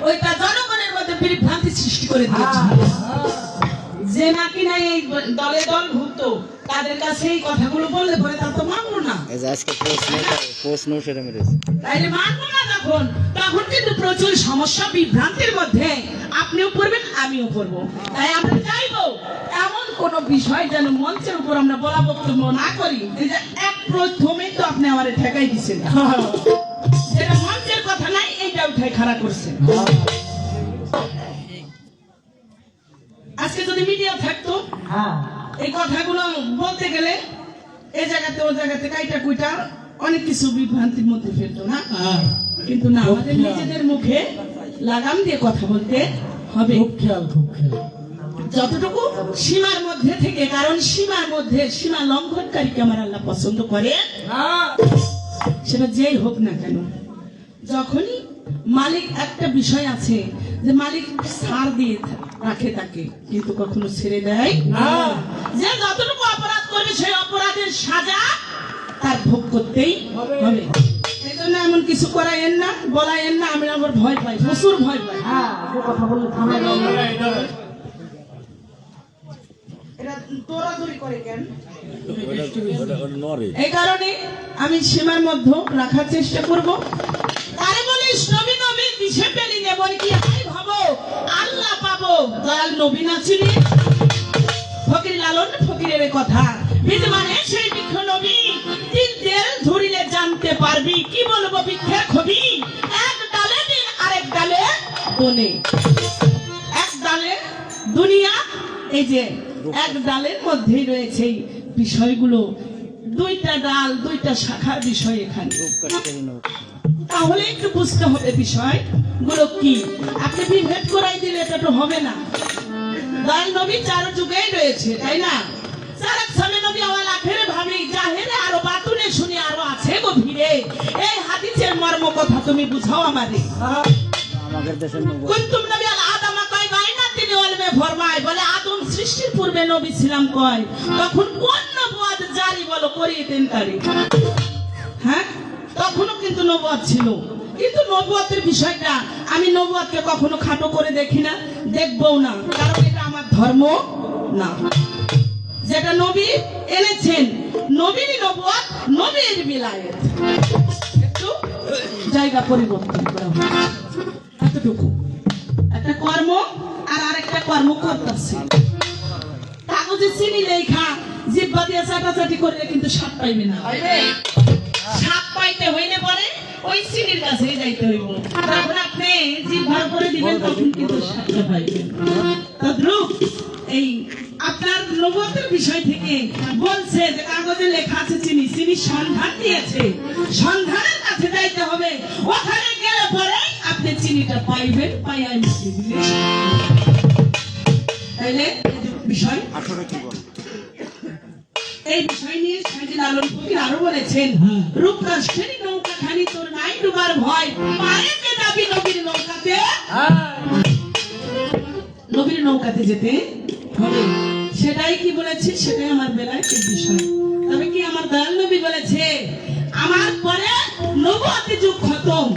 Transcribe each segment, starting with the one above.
ওইটা জনগণের মধ্যে বিভ্রান্তি সৃষ্টি করে দিয়েছে। যে নাকি না এই দলে দলভুক্ত তাদের কাছে এই কথাগুলো বললে পরে তা তো মানবো না। আজকে প্রশ্ন সেটা মেরেছে, তাইলে মানবো না যখন, তখন কিন্তু প্রচুর সমস্যা বিভ্রান্তির মধ্যে আপনিও পড়বেন আমিও পড়বো। তাই আমরা চাইবো এমন কোন বিষয় যেন মঞ্চের উপর আমরা বলা বক্তব্য না করি যে এক প্রথমেই তো আপনি আমারে ঠেকাই দিচ্ছেন, যেটা মঞ্চের কথা নাই এইটা উঠাই খাড়া করছেন। আজকে যদি মিডিয়া থাকতো এই কথাগুলো বলতে গেলে এই জায়গাতে ও জায়গাতে কাইটা কুইটা অনেক কিছু বিভ্রান্তির মধ্যে ফেলতো না, কিন্তু না, আমাদের নিজেদের মুখে লাগাম দিয়ে কথা বলতে হবে, যতটুকু সীমার মধ্যে থেকে। কারণ সীমার মধ্যে সীমা লঙ্ঘনকারীকে আমার আল্লাহ পছন্দ করে, সেটা যেই হোক না কেন। যখনই মালিক একটা বিষয় আছে যে মালিক ছাড় দিয়ে রাখে তাকে, কিন্তু কখনো ছেড়ে দেয় না। যে যতটুকু অপরাধ করবে সেই অপরাধের সাজা তার ভোগ করতেই হবে। এই জন্য এমন কিছু করাইয়েন না, বলাইয়েন না। আমি আবার ভয় পাই, প্রচুর ভয় পাই। কথা বললে থামে এই কারণে আমি সীমার মধ্যে রাখার চেষ্টা করব। আরে বলিস নবী নবী দিশে পেলি নেব কি হাই ভাবো আল্লাহ পাবো, দয়াল নবী না চিনি ফকির লালন ফকিরের কথা মানে সেই বৃক্ষ নবী তিন তেল ধরিলে জানতে পারবি। কি বলবো বৃক্ষের খবি, এক ডালে দিন আরেক ডালে বনে, এক ডালে দুনিয়া, এই যে এক ডালের মধ্যেই রয়েছে এই বিষয়গুলো। দুইটা ডাল দুইটা শাখার বিষয় এখানে, তাহলে একটু বুঝতে হবে বিষয়গুলো কি। আপনি বিভেদ করাই দিলে এটা তো হবে না। দয়াল নবী চার যুগেই রয়েছে, তাই না? চারক সামনে নবী আওয়াল আখেরে ভাবি জাহেরে আরো বাতুনে শুনি আরো আছে গভীরে। এই হাদিসের মর্ম কথা তুমি বুঝাও আমারে। আমাদের দেশের কুনতুম নবী আল আদম কয় বাইনা তিনি ওয়ালমে ফরমায়, বলে আদম সৃষ্টির পূর্বে নবী ছিলাম কয়, তখন কোন নবুয়ত জারি বলো করিয়ে দেন তারি। হ্যাঁ, তখনও কিন্তু নবুয়ত ছিল, কিন্তু নবুয়তের বিষয়টা আমি নবুয়তকে কখনো খাটো করে দেখি না, দেখবও না, কারণ এটা আমার ধর্ম না। যেটা নবী এনেছেন, নবীর নবুয়ত, নবীর বিলায়েত, একটু জায়গা পরিবর্তন করা হয়, এতটুকু। একটা কর্ম আর আরেকটা কর্ম করতেছে। কাগজে চিনি লেখা জিহ্বা দিয়ে চাটাচাটি করলে কিন্তু স্বাদ পাইবে না। স্বাদ পাইতে হইলে পরে ওই চিনির কাছে যাইতে হইব, তখন আপনি জিহ্বার করে দিবেন, তখন কিন্তু স্বাদটা পাইবেন। তদ্রূপ এই আপনার নবুয়তের বিষয় থেকে বলছে যে কাগজে লেখা আছে চিনি, চিনি সন্ধান দিয়েছে, সন্ধানের কাছে যাইতে হবে, ওখানে গেলে পরে আপনি চিনিটা পাইবেন, পাইয়া মিশিয়ে দিলে। তাইলে বিষয় এই বিষয় নিয়ে সাইদি লালন ফকির আরো বলেছেন, রূপরাষ্ট্রের নৌকা খানি তোর নাই ডুবার ভয়, পারেতে যাবি নবীর নৌকাতে, নবীর নৌকাতে যেতে হবে। সেটাই কি বলেছে, সেটাই আমার বেলায় বিষয়। তবে কি আমার দয়াল নবী বলেছে আমার পরে নবুয়তের যুগ খতম,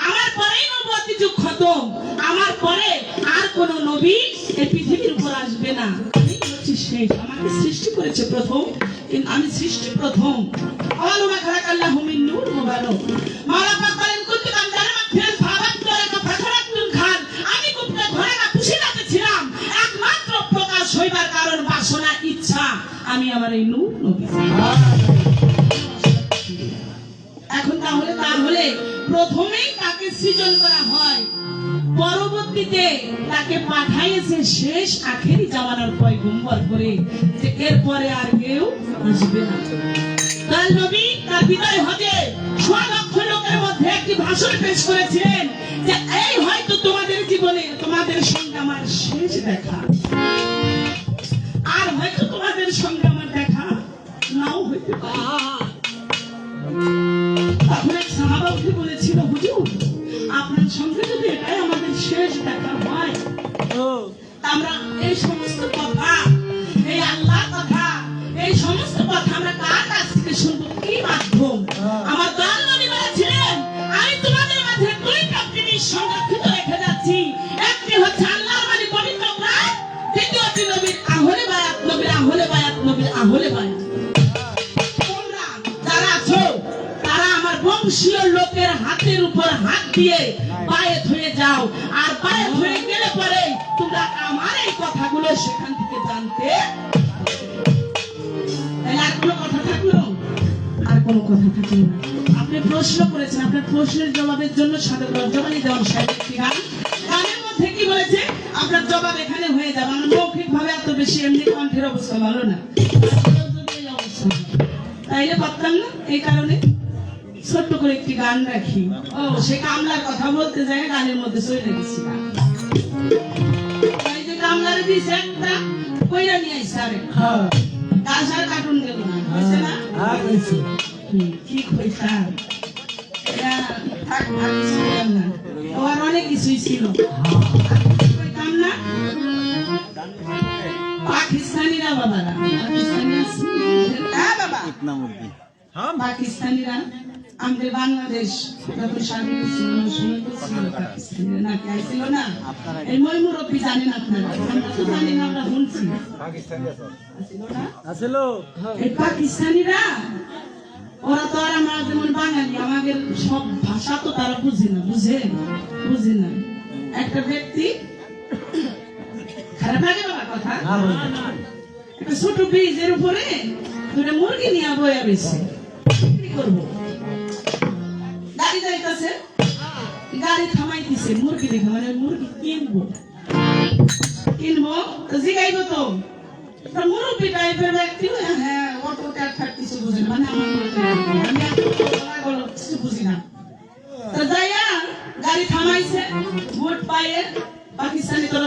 আমার পরেই নবুয়তের যুগ খতম, আমার পরে আর কোন নবী এই পৃথিবীর উপর আসবে না। শেষ, আমাকে সৃষ্টি করেছে প্রথম, কিন্তু আমি সৃষ্টি প্রথম। আল্লাহ খালাকাল্লাহু মিন নূর মুবারক। মাওলা পাক বলেন কুনতু কামদারাত ফিল ফারাতুকা ফাখারাতুল খান, আমি গুপ্ত ঘরে না কুশিরাতে ছিলাম, একমাত্র প্রকাশ হইবার কারণ বাসনা ইচ্ছা, আমি আমার এই নূর নবী। এখন তাহলে প্রথমেই তাকে সৃজন করা হয়, পরবর্তীতে তাকে পাঠাইছে শেষ আখেরি জামানার পয়গম্বর করে, যে এরপরে আর কেউ আসবে না। তার নবী তার বিদায় হজে ৬ লক্ষ লোকের মধ্যে একটি ভাষণ পেশ করেছিলেন যে এই হয়তো তোমাদের জীবনে তোমাদের সঙ্গে আমার শেষ দেখা, আর হয়তো তোমাদের সঙ্গে আমার দেখা নাও হইতে পারে। তখন এক সাহাবা উঠে বলেছিল, হুজুর আপনার সঙ্গে যদি এটাই আমাদের শেষ দেখা হয়, আমরা এই সমস্ত কথা, এই আল্লাহ কথা, এই সমস্ত কথা আমরা কার কাছ থেকে শুনবো, কি মাধ্যম? আমার দয়াল নবী বলেছিলেন আমি তোমাদের মাঝে সংরক্ষিত রেখে যাচ্ছি। একটি হচ্ছে আল্লাহর বাণী পবিত্র কোরআন, দ্বিতীয়টি নবীর আহলে বায়াত, নবীর আহলে বায়াত, নবীর আহলে বায়াত। তোমরা যারা আছো তারা আমার বংশীয় লোকের হাতের উপর হাত দিয়ে বায়াত হয়ে যাও, আর বায়াত হয়ে গেলে পরে তোমরা আমার এই কথাগুলো সেখান থেকে জানতে। তাহলে আর কোনো কথা থাকলো? আর কোনো কথা থাকলো না। আপনি প্রশ্ন করেছেন, আপনার প্রশ্নের জবাবের জন্য সাথে জবানি দেওয়ান সাহেব একটি গান, গানের মধ্যে কি বলেছে আপনার জবাব এখানে হয়ে যাবে। আমার মৌখিক ভাবে এত বেশি এমনি কণ্ঠের অবস্থা ভালো না, তাইলে পারতাম না। এই কারণে ছোট্ট করে একটি গান রাখি। ও সে কামলার কথা বলতে যায় গানের মধ্যে চলে গেছি। এই যে কামলারে দিয়েছে একটা কইরা নিয়ে আইসে আরে গাছ আর কার্টুন গেল না, হয়েছে না? কি কইতা ওর অনেক কিছুই ছিল, কইতাম না। পাকিস্তানিরা বাবারা, পাকিস্তানিরা আমাদের বাংলাদেশ যখন স্বাধীন ছিল পাকিস্তানিরা নাকি আইছিল না? এই ময়মুরব্বী জানেন আপনারা, আমরা তো জানি না, আমরা শুনছি এই পাকিস্তানিরা। ওরা তো আর আমরা যেমন বাঙালি, আমাদের সব ভাষা তো তারা বুঝে না, বুঝে না। একটা ব্যক্তি খারাপ লাগে বাবা কথা, একটা ছোট ব্রিজের উপরে দুটো মুরগি নিয়ে বয়া রয়েছে, কি করবো? গাড়ি যাইতেছে, গাড়ি থামাইতেছে, মুরগি দেখে মানে মুরগি কিনবো তো জিগাইব তো মুরব্বী টাইপের ব্যক্তি। হ্যাঁ অটো ট্যাট কিছু বুঝে না, মানে আমি কিছু বুঝি না। তো যাইয়া গাড়ি থামাইছে, ভোট পায়ে পাকিস্তানি তো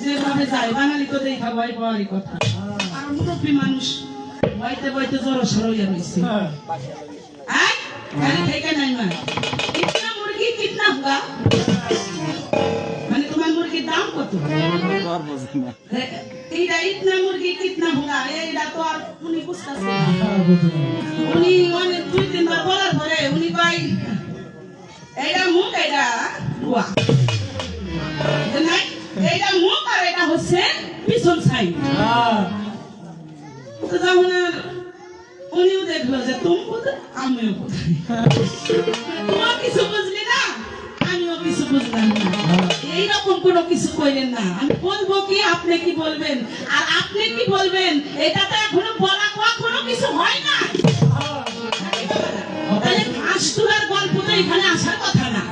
যেভাবে যায়, বাঙালি তো দেখা ভয় পাওয়ারই কথা। আর মুরব্বী মানুষ বইতে বইতে জড়ো সর হইয়া রয়েছে। গাড়ি থেকে নাই মানে কিতনা মুরগি কিতনা হুয়া, মানে তোমার মুরগির দাম কত? এইটা ইতনা মুরগি কিতনা হুয়া, এইটা তো আর উনি বুঝতেছে না। উনি মানে 2-3 বার বলার পরে উনি কয় এইটা মুখ, এইটা হুয়া, এইটা মুখ আর এটা হচ্ছে পিছন সাইড। তো যখন উনিও দেখলো যে তুমি কোথায় আমিও কোথায়, তোমার কিছু বুঝলি না আমিও কিছু বুঝলাম না, এইরকম কোনো কিছু কইলেন না। আমি বলবো কি, আপনি কি বলবেন, আর আপনি কি বলবেন, এটা তো এখনো বলা কোনো কিছু হয় না। তাহলে ঘাস তোলার গল্প তো এখানে আসার কথা না।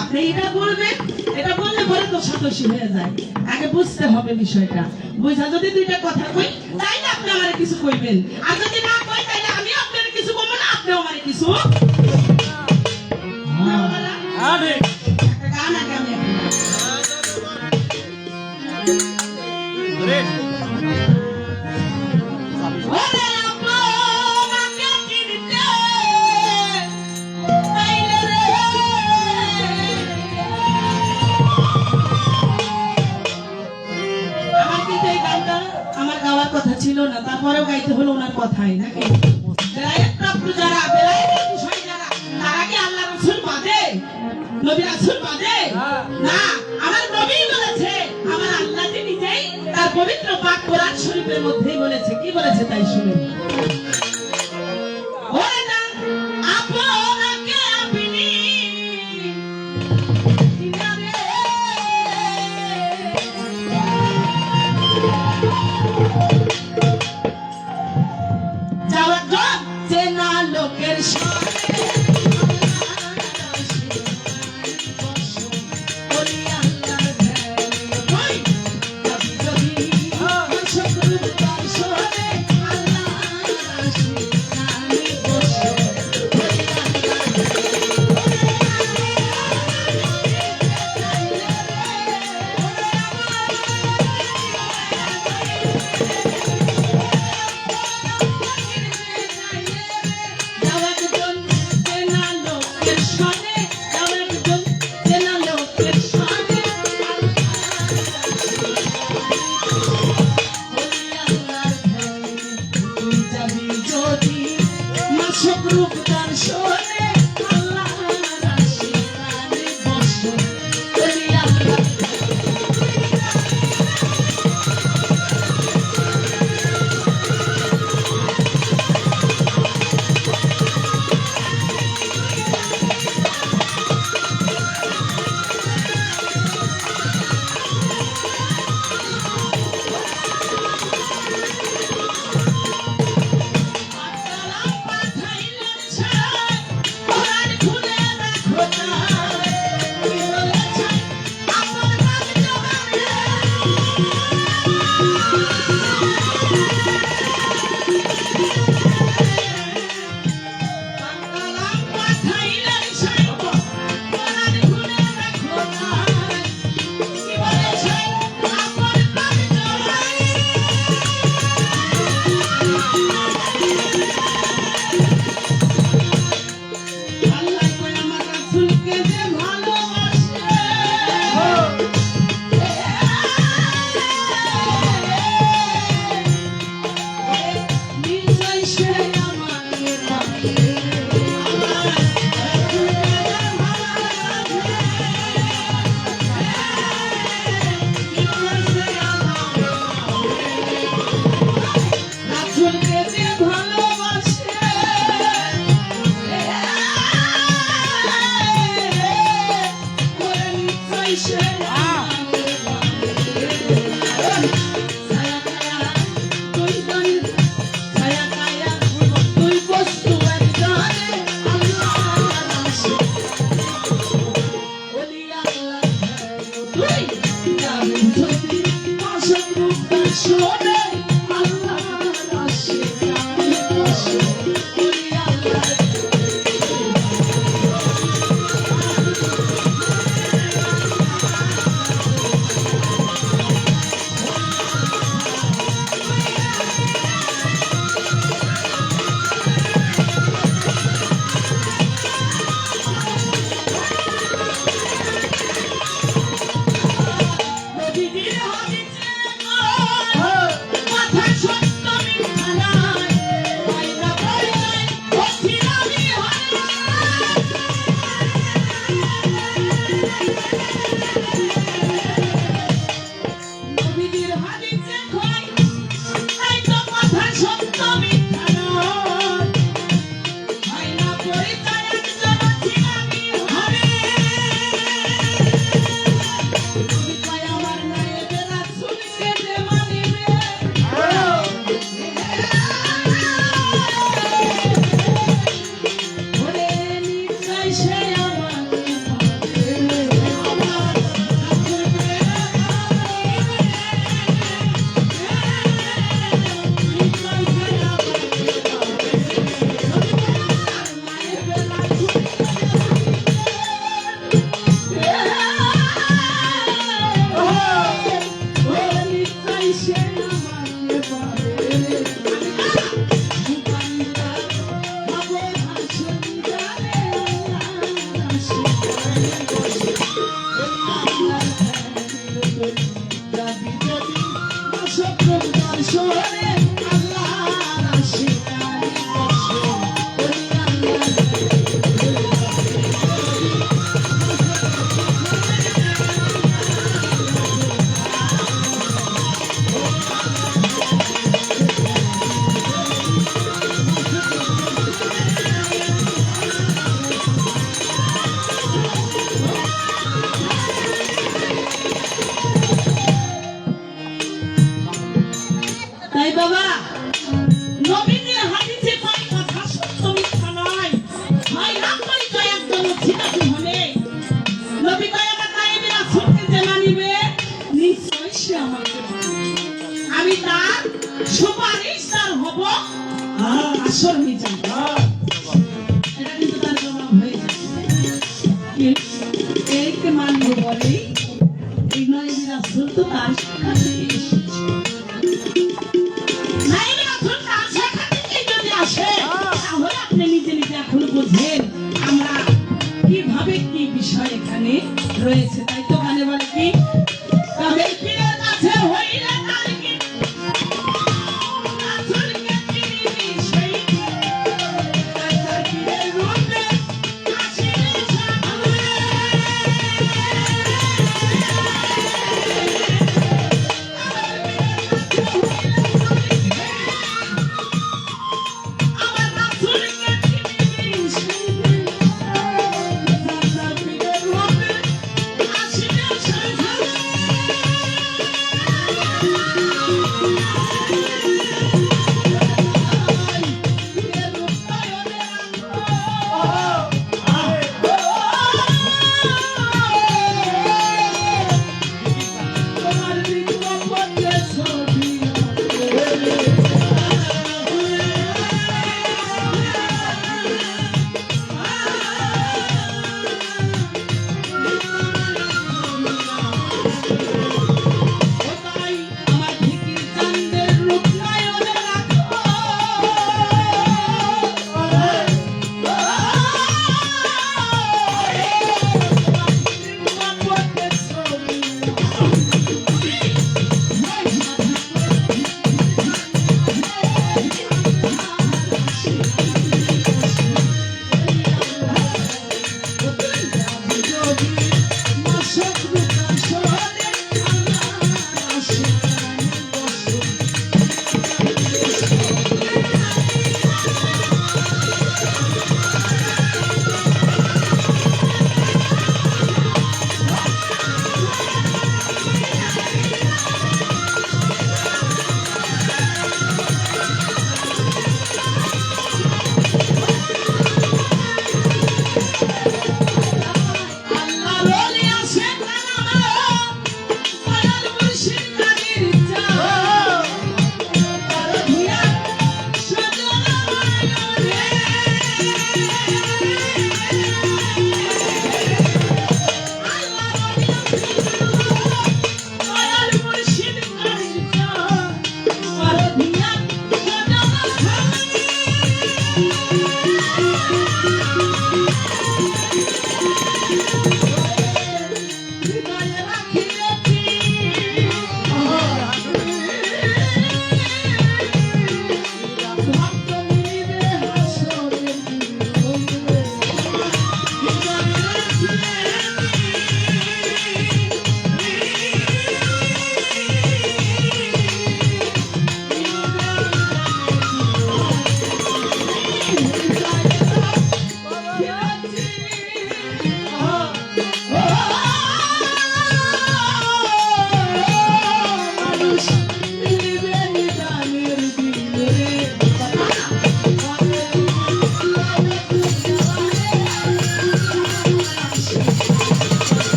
আপনি এটা বলবেন, এটা বললে পরে তো সাতোষী হয়ে যায়। আগে বুঝতে হবে বিষয়টা, বুঝা যদি দুইটা কথা কই তাইলে আপনি আমার কিছু কইবেন, আর যদি না কই তাইলে আমি আপনার কিছু বলবো না, আপনিও আমার কিছু। একটা গান আগে আমি আমার গাওয়ার কথা ছিল না, তারপরেও গাইতে হলো ওনার কথাই নাকি। যারা তারা কি আল্লাহ রাসূল বাদে, নবী রাসূল বাদে না? আমার নবী বলেছে, আমার আল্লাহ নিজেই তার পবিত্র পাক কোরআন শরীফের মধ্যেই বলেছে। কি বলেছে তাই শুনুন। লোকের আল্লাহ যে ভালোবাসে নিশ্চয় সে আমাকে পাবে। রাসূলকে যে ভালোবাসে ওরে নিশ্চয় সে আমাকে পাবে। ছায়া কায়া তুই গান ছায়া কায়া তুই বস্তু একজনে আল্লাহর আশিক ওলি আল্লাহ তুই যাবে যদি পাশান রূপটা শোনে আল্লাহর আশিক আমি বসে ওলি আল্লাহ নবীজির হাদিসে কথা সত্য মিথ্যা নয় মাইনা পরিচয় অছিলামি হয় নবীজির হাদিসে কয় এই তো কথা সত্য মিথ্যা নয় মাইনা পরিচয় একজন অছিলামি হবে আমার নায়েবে রাসূলকে যে মানিবে ওরে নিশ্চয় সে আমাকে পাবে। আমার রাসূলকে নিশ্চয় সে আমাকে পাবে। নায়েবে নিশ্চয় সে আমাকে পাবে। তাই বাবা নবীজির হাদিসে কয় কথা সত্য মিথ্যা নয় হয় না পরিচয় একজন ছিটাতে হবে নবী কয় আমার নায়েবে রাসূলকে যে মানিবে নিশ্চয় সে আমাকে পাবে। আমি তার সুপারিশদার হব আসর মিজান এটা কিন্তু তার জবাব হয়ে যাবে এইকে মানব বলে এই নায়েবে রাসূল তো তার সাথে এসেছে নায়েবে রাসূল তার সাথে যদি আসে তাহলে আপনি নিজে নিজে এখন বুঝেন আমরা কিভাবে কি বিষয় এখানে রয়েছে তাই তো গানে বলে কি তবে পীরের কাছে হইলে তার কি রাসূলকে চিনিবি সেই তার পীরের রূপে আসিবে সামনে আমার রাসূলকে চিনিবি সেই তার পীরের রূপে আসিবে সামনে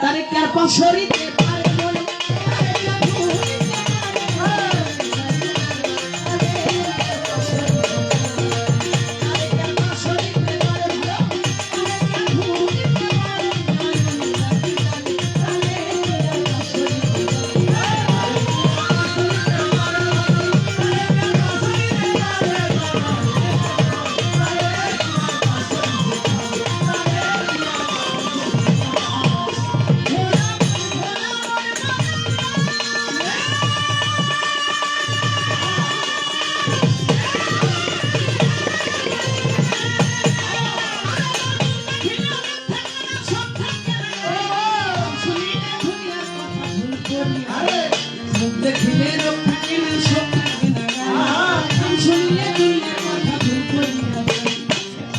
তারে কার পাশরিতে পারে বলে দেখিলে রোগ থাকে না শোক থাকে না গান শুনলে দুনিয়ার কথা ভুল করি না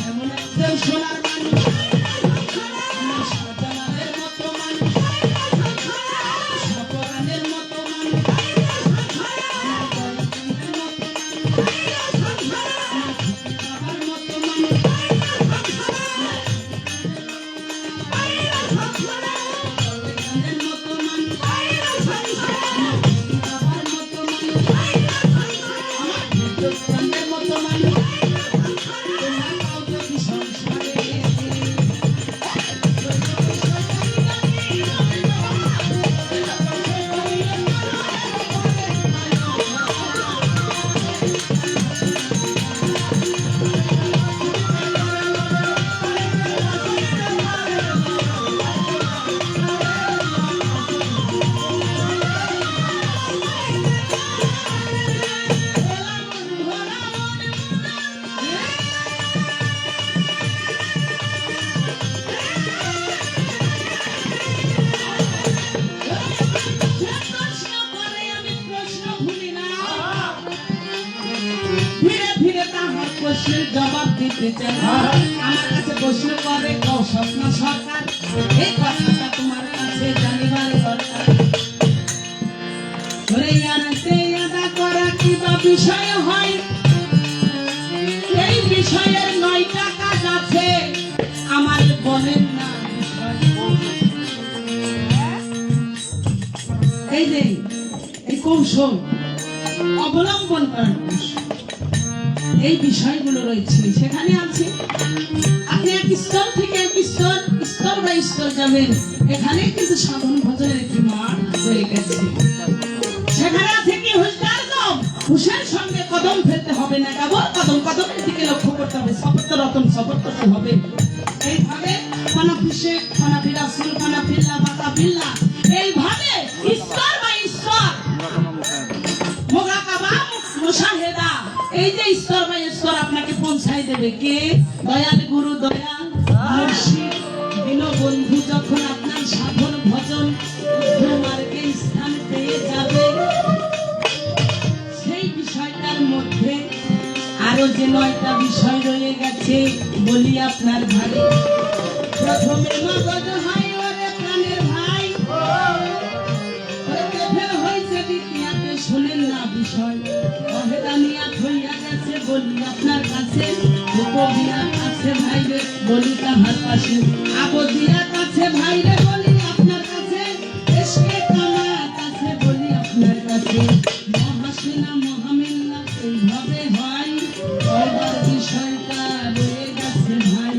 এমন একজন সোনার মানুষ সাজানের মতো মানুষ সপরানের মতো মানুষ বাবার মতো মানুষ প্রশ্নের জবাব দিতে চাই আমার কাছে প্রশ্ন করে স্বপ্ন সরকার এই কথাটা তোমার কাছে জানিবার দরকার করা কি বা বিষয় হয় এই বিষয়ের 9টা কাজ আছে আমার বলেন না এই যে এই কৌশল অবলম্বন করার কৌশল এই বিষয়গুলো রয়েছে সেখানে আছে আপনি এক স্তর থেকে এক স্তর বাই স্তর যাবেন এখানে কিন্তু সাধন ভজনের একটি মাঠ হয়ে গেছে সেখানে আছে কি হুঁশের সঙ্গে কদম ফেলতে হবে না কেবল কদমের দিকে লক্ষ্য করতে হবে সফর রতন সফর করতে হবে এইভাবে পানাফিসে পানাফিরাসুল পানাফিল্লা বাতাফিল্লা এইভাবে স্তর বাই স্তর মুরাকাবা মুশাহেদা এই যে স্তর বাই স্তর আপনাকে পৌঁছাই দেবে কে দয়াল গুরু দয়াল মুর্শিদ দীনবন্ধু যখন আপনার সাধন ভজন মার্গে স্থান পেয়ে যাবে সেই বিষয়টার মধ্যে আরো যে 9টা বিষয় রয়ে গেছে বলি আপনার ভাই প্রথমে মগজ হয় ওরে প্রাণের ভাই হয়েছে দ্বিতীয়াতে শোনেন না বিষয় অহেদানিয়া হইয়া গেছে বলি আপনার কাছে উপবিয়াত আছে ভাইরে বলি তাহার পাশে আবদিয়াত আছে ভাইরে বলি আপনার কাছে এসকে কামাত আছে বলি আপনার কাছে মহাসেনা মহামিল্লা এইভাবে হয় ওইবার বিষয়টা রয়ে গেছে ভাই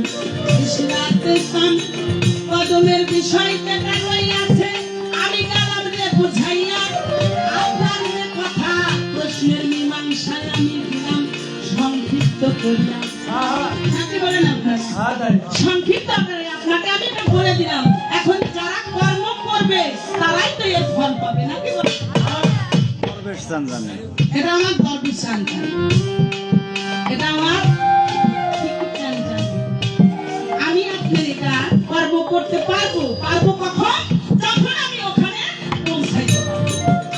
ইসলাতে কাম কদমের বিষয়টা রইয়াছে আমি কালাম রে বুঝাইয়া আপনার কথা প্রশ্নের মীমাংসায় আমি দিলাম সংক্ষিপ্ত করিয়া কি বলেন আপনার সংক্ষিপ্ত আকারে আপনাকে আমি এটা বলে দিলাম এখন যারা কর্ম করবে তারাই তো এর ফল পাবে নাকি বলেন এটা আমার দরবেশ সন্তান এটা আমার আমি আপনার এটা কর্ম করতে পারবো কখন যখন আমি ওখানে পৌঁছাই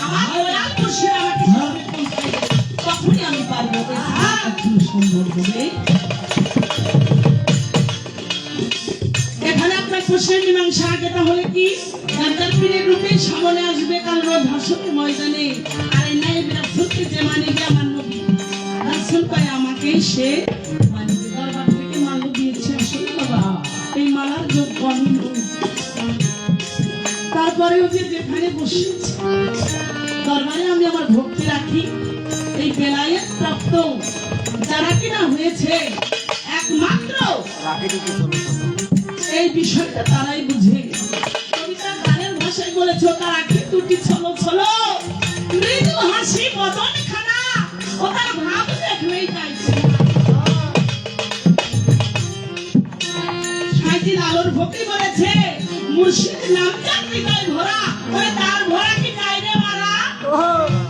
আমার দয়াল মুর্শিদ আমাকে পৌঁছাই তখনই আমি পারবো সম্ভব হবে এখানে আপনার প্রশ্নের মীমাংসা আগে তাহলে কি গাদ্দার পীরের রূপে সামনে আসবে কাল রোজ হাসরের ময়দানে আর এই নায়েব রাসূলকে যে মানিবে আমার নবী রাসূল পায় আমাকে সে মানিবে দরবার থেকে মাল্য দিয়েছে আসলে বাবা এই মালার যোগ্য আমি নই তারপরেও যে যেখানে বসেছি দরবারে আমি আমার ভক্তি রাখি, এই বেলায়েত প্রাপ্ত যারা কিনা হয়েছে একমাত্র এই বিষয়টা তারাই বুঝে। কবিতা গানের ভাষায় বলেছ তার আঁখি দুটি ছলো ছলো, মৃদু হাসি বদন খানা, ও তার ভাব দেখলেই চাইছে। সাইদিন আলোর ভক্তি বলেছে মুর্শিদ নাম যার হৃদয় ভরা, ওরে তার ভরা কি যায় রে মারা?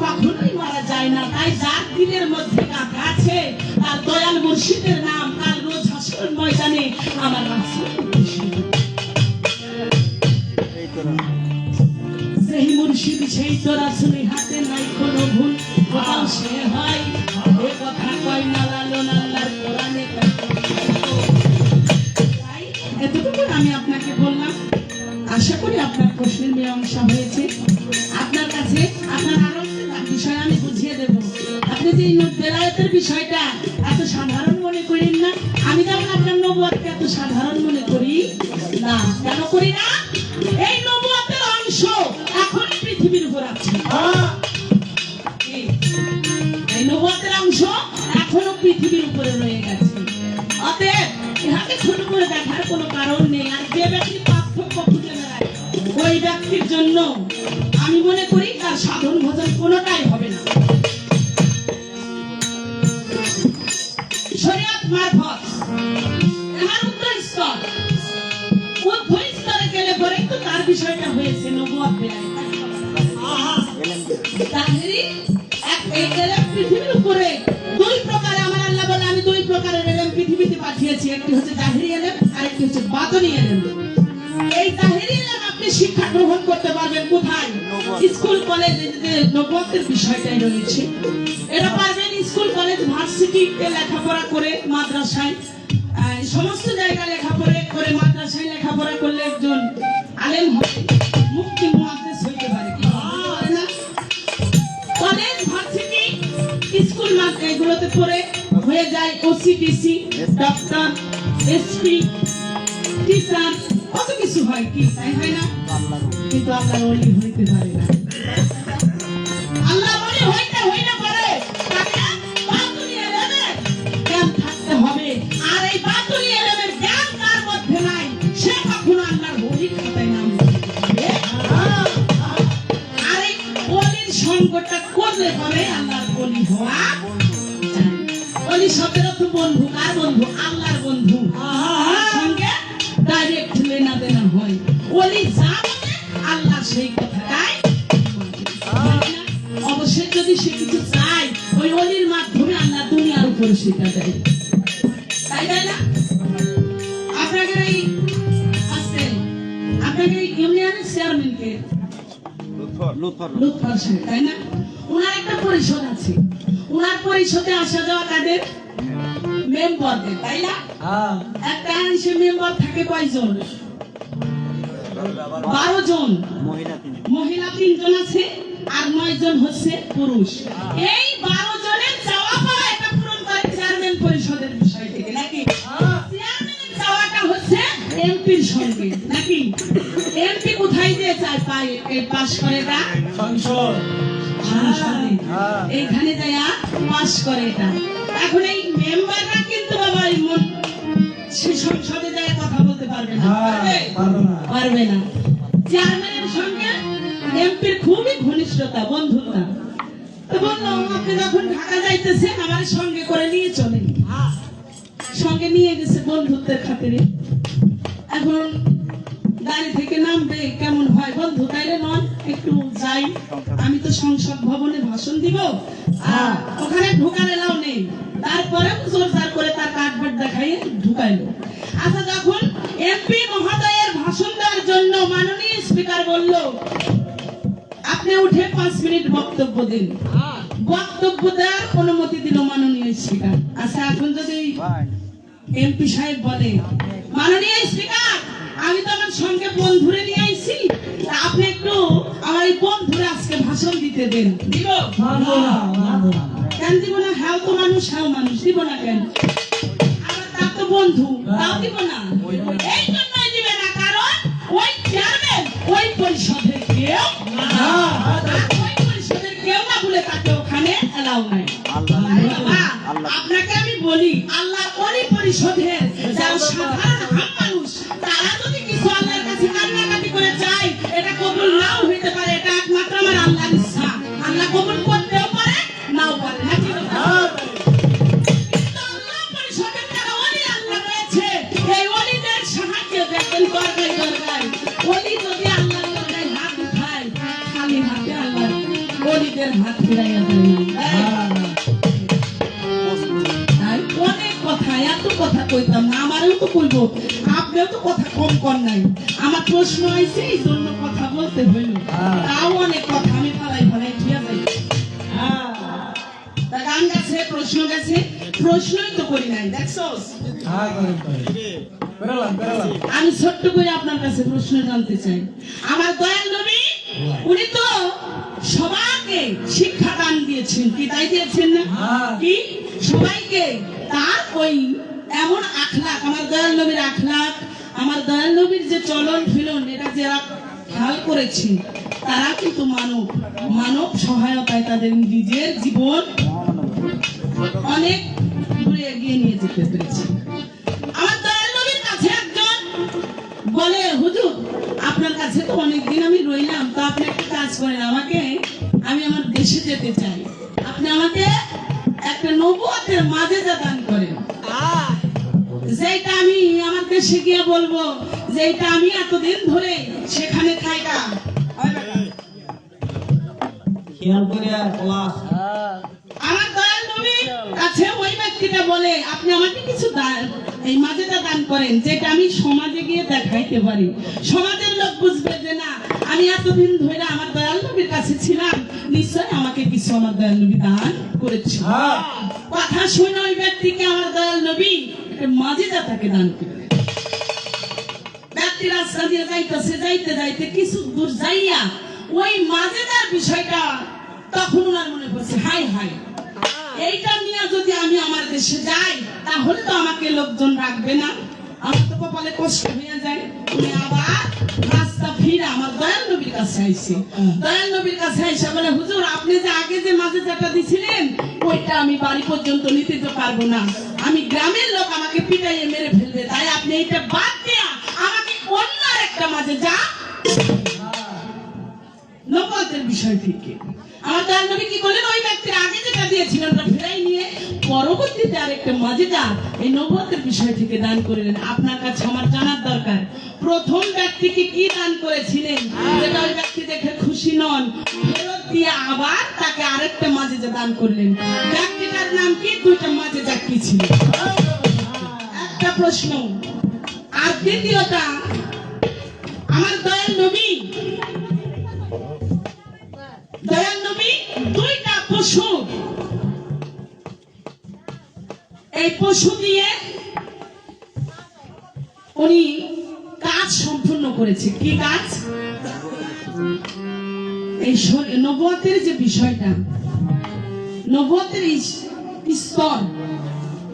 কখনোই মারা যায় না। তাই যার দিলের মধ্যে গাঁথা আছে তার দয়াল মুর্শিদের নাম তার রোজ হাসরের ময়দানে আমার রাসূল সেই মুর্শিদ সেই তো রাসূলের হাতে নাই কোনো ভুল, কোথাও সে হয় এ কথা কয় না লালন আল্লাহর কোরআনে। তাই এতটুকু আমি আপনাকে বললাম, আশা করি আপনার প্রশ্নের মীমাংসা হয়েছে। আপনার কাছে আপনার আরো একটা বিষয় আমি বুঝিয়ে দেব। আপনি যে বেলায়েতের বিষয়টা এত সাধারণ মনে করেন না, আমি যেমন আপনার নবুয়তকে এত সাধারণ মনে করি না। কেন করি না? এই নবুয়তের অংশ এখন পৃথিবীর উপর আছে। এই নবুয়তের অংশ এখনো পৃথিবীর উপরে রয়ে গেছে। অতএব ইহাকে ছোট করে দেখার কোনো কারণ নেই। আর যে ব্যক্তি পার্থক্য খুঁজে বেড়ায় ওই ব্যক্তির জন্য আমি মনে করি তার সাধন ভজন কোনোটাই হবে না। শরীয়ত মারফত এর উচ্চ স্তরে গেলে পরে তো তার বিষয়টা হয়েছে নবুয়ত বেলায়েত। তাহলে এই এলেম পৃথিবীর উপরে দুই প্রকারে আমার আল্লাহ বলে আমি দুই প্রকারের এলেম পৃথিবীতে পাঠিয়েছি, একটি হচ্ছে জাহিরি এলেম আর একটি হচ্ছে বাতিনি এলেম। এই জাহিরি এলেম আপনি শিক্ষা গ্রহণ করতে পারবেন কোথায়? স্কুল কলেজে যে নবুয়তের বিষয়টাই রয়েছে এটা পারবেন স্কুল কলেজ ভার্সিটিতে লেখাপড়া করে, মাদ্রাসায় সমস্ত জায়গায় লেখাপড়া করে, মাদ্রাসায় লেখাপড়া করলে একজন আলেম হবে, মুফতি মুহাদ্দিস হইতে পারে। কি পারে না? কলেজ ভার্সিটি স্কুল এগুলোতে পড়ে হয়ে যায় ওসিডিসি, ডক্টর, এসপি, টিচার, কত কিছু হয়। কি তাই হয় না? কিন্তু আল্লাহর ওলি হইতে পারে না। আল্লাহর ওলি হইতে হইলে পারে তাকে বাতুনি এলেমের জ্ঞান থাকতে হবে। আর এই বাতুনি এলেমের জ্ঞান তার মধ্যে নাই, সে কখনো আল্লাহর ওলি খাতায় নাম লিখবে। আর এই ওলির সঙ্গটা করলে পরে আল্লাহর ওলি হওয়া যায়। ওলি শব্দের অর্থ বন্ধু। কার বন্ধু? আল্লাহর বন্ধু। সঙ্গে ডাইরেক্ট লেনা দেনা হয়। ওলি যা বলে আল্লাহ সেই কথাটাই মানে না। অবশ্যই যদি সে কিছু চায় ওই ওলির মাধ্যমে আল্লাহ দুনিয়ার উপরে সেটা দেয়। তাই তাই না? আপনাদের এই আছে আপনাদের এই ইউনিয়নের চেয়ারম্যানকে লুৎফর সাহেব, তাই না? ওনার একটা পরিষদ আছে, ওনার পরিষদে আসা যাওয়া তাদের মেম্বারদের, তাই না? একটা সে মেম্বার থাকে কয়জন? 12 জন। মহিলা 3 জন আছে আর 9 জন হচ্ছে পুরুষ। এই 12 জনের চাওয়া পাওয়া এটা পূরণ করে চেয়ারম্যান পরিষদের বিষয় থেকে, নাকি? চেয়ারম্যানের চাওয়াটা হচ্ছে এমপির সঙ্গে, নাকি? এমপি কোথায় দিয়ে চায় পায় এই পাস করে এটা সংসদে, এইখানে যায়া পাস করে এটা। এখন এই মেম্বাররা কিন্তু বাবা সে সংসদে যায় কথা বলতে পারবে না, পারবে না। চেয়ারম্যানের সঙ্গে এমপির খুবই ঘনিষ্ঠতা, বন্ধুতা। তো বললো আপনি যখন ঢাকা যাইতেছেন আমার সঙ্গে করে নিয়ে চলেন। সঙ্গে নিয়ে গেছে বন্ধুত্বের খাতিরে। এখন গাড়ি থেকে নামবে কেমন হয়, বন্ধু তাইলে নন একটু যাই, আমি তো সংসদ ভবনে ভাষণ দিব, ওখানে ঢুকার এলাও নেই। তারপরে জোরদার করে তার কার্ডবার্ড দেখাইয়ে ঢুকাইলো। আচ্ছা যখন এমপি মহোদয়ের ভাষণ দেওয়ার জন্য মাননীয় স্পিকার বলল আপনি উঠে 5 মিনিট বক্তব্য দিন, বক্তব্য দেওয়ার অনুমতি দিল মাননীয় স্পিকার। আচ্ছা এখন যদি এমপি সাহেব বলে মাননীয় স্পিকার আমি তো আমার সঙ্গে বন্ধুরে নিয়ে আইছি, আপনি একটু আমার এই বন্ধুরে আজকে ভাষণ দিতে দেন, দিব? কেন দিব না? হ্যাঁ তো মানুষ, হ্যাঁ মানুষ, দিব না কেন? আমার তার তো বন্ধু, তাও দিব না। এই জন্যই দিবে না কারণ ওই চেয়ারম্যান ওই পরিষদের পরিষদের যারা সাধারণ মানুষ তারা যদি কিছু আল্লাহর কাছে কান্নাকাটি করে চায় এটা কবুল নাও হইতে পারে, এটা একমাত্র আমার আল্লাহর ইচ্ছা। আল্লাহ কবুল করতেও পারে নাও পারে, নাকি আল্লাহ পরিষদের যারা ওলি আল্লাহ রয়েছে এই ওলিদের সাহায্য দেখবেন দরগায় দরগায় ওলি যদি আল্লাহর দরগায় হাত উঠায় খালি হাতে আল্লাহ ওলিদের হাত ফিরাইয়া দেয়। অনেক কথা, এত কথা কইতাম না, আমারও তো কইবো, আপনিও তো কথা কম কর নাই। আমার প্রশ্ন আইছে এই জন্য কথা বলতে হইল, তাও অনেক কথা আমি ফালাই ফালাই ঠিক যাই। তা গান গেছে, প্রশ্ন গেছে, প্রশ্নই তো করি নাই, দেখছোস? আমি ছোট্ট করে আপনার কাছে প্রশ্ন জানতে চাই। আমার দয়াল নবী উনি তো সবাইকে শিক্ষা দান দিয়েছেন, কি তাই দিয়েছেন না? কি সবাইকে তার ওই এমন আখলাক, আমার দয়াল নবীর আখলাক, আমার দয়াল নবীর যে চলন ফিলন, এটা যারা খেয়াল করেছি তারা কিন্তু মানব মানব সহায়তায় তাদের নিজের জীবন অনেক দূরে এগিয়ে নিয়ে যেতে পেরেছে। আমার দয়াল নবীর কাছে একজন বলে, হুজুর আপনার কাছে তো অনেকদিন আমি রইলাম, তো আপনি একটা কাজ করেন, আমাকে, আমি আমার দেশে যেতে চাই, আপনি আমাকে একটা নবুয়তের মাজেদা দান করেন, যেটা আমি আমার দেশে গিয়ে বলবো, যেটা আমি এতদিন ধরে সেখানে থাইকা। আমার দয়াল নবীর কাছে ওই ব্যক্তিটা বলে, আপনি আমাকে কিছু এই মাজেদা দান করেন, যেটা আমি সমাজে গিয়ে দেখাইতে পারি, সমাজের লোক বুঝবে যে না আমি এতদিন ধরে আমার দয়াল নবীর কাছে ছিলাম, নিশ্চয় আমাকে কিছু আমার দয়াল নবী দান করেছে। কথা শুনে ওই ব্যক্তিকে আমার দয়াল নবী মাজেদা তাকে দান করলেন। ব্যক্তি রাস্তা দিয়ে যাইতেছে, যাইতে যাইতে কিছু দূর যাইয়া ওই মাজেদার বিষয়টা তখন ওনার মনে পড়ছে, হাই হাই এইটা নিয়ে যদি আমি আমার দেশে যাই তাহলে তো আমাকে লোকজন রাখবে না, আমার তো কপালে কষ্ট হয়ে যায়। উনি আবার রাস্তা ফিরে আমার দয়াল নবীর কাছে আইছে। দয়াল নবীর কাছে আইসা বলে, হুজুর আপনি যে আগে যে মাজেদাটা দিছিলেন ওইটা আমি বাড়ি পর্যন্ত নিতে তো পারবো না, আমি গ্রামের লোক আমাকে পিটাইয়ে মেরে ফেলবে, তাই আপনি এইটা বাদ দিয়া আমাকে অন্য একটা মাজেদা নবুয়তের বিষয় থেকে। আমার দয়াল নবী কি করলেন, ওই ব্যক্তির আগে যেটা দিয়েছিলেন ওটা ফেরাই নিয়ে পরবর্তীতে আরেকটা মাজেদা এই নবুয়তের বিষয় থেকে দান করলেন। আপনার কাছে আমার জানার দরকার, প্রথম ব্যক্তিকে কি দান করেছিলেন, যেটা ওই ব্যক্তি দেখে খুশি নন, ফেরত দিয়ে আবার তাকে আরেকটা মাজেদা দান করলেন, ব্যক্তিটার নাম কি, দুইটা মাজেদা কি ছিল? একটা প্রশ্ন। আর দ্বিতীয়টা, আমার দয়াল নবী দুইটা পশু, এই পশু দিয়ে উনি কাজ সম্পূর্ণ করেছে। কি কাজ? এই নবুয়তের যে বিষয়টা, নবুয়তের স্তর,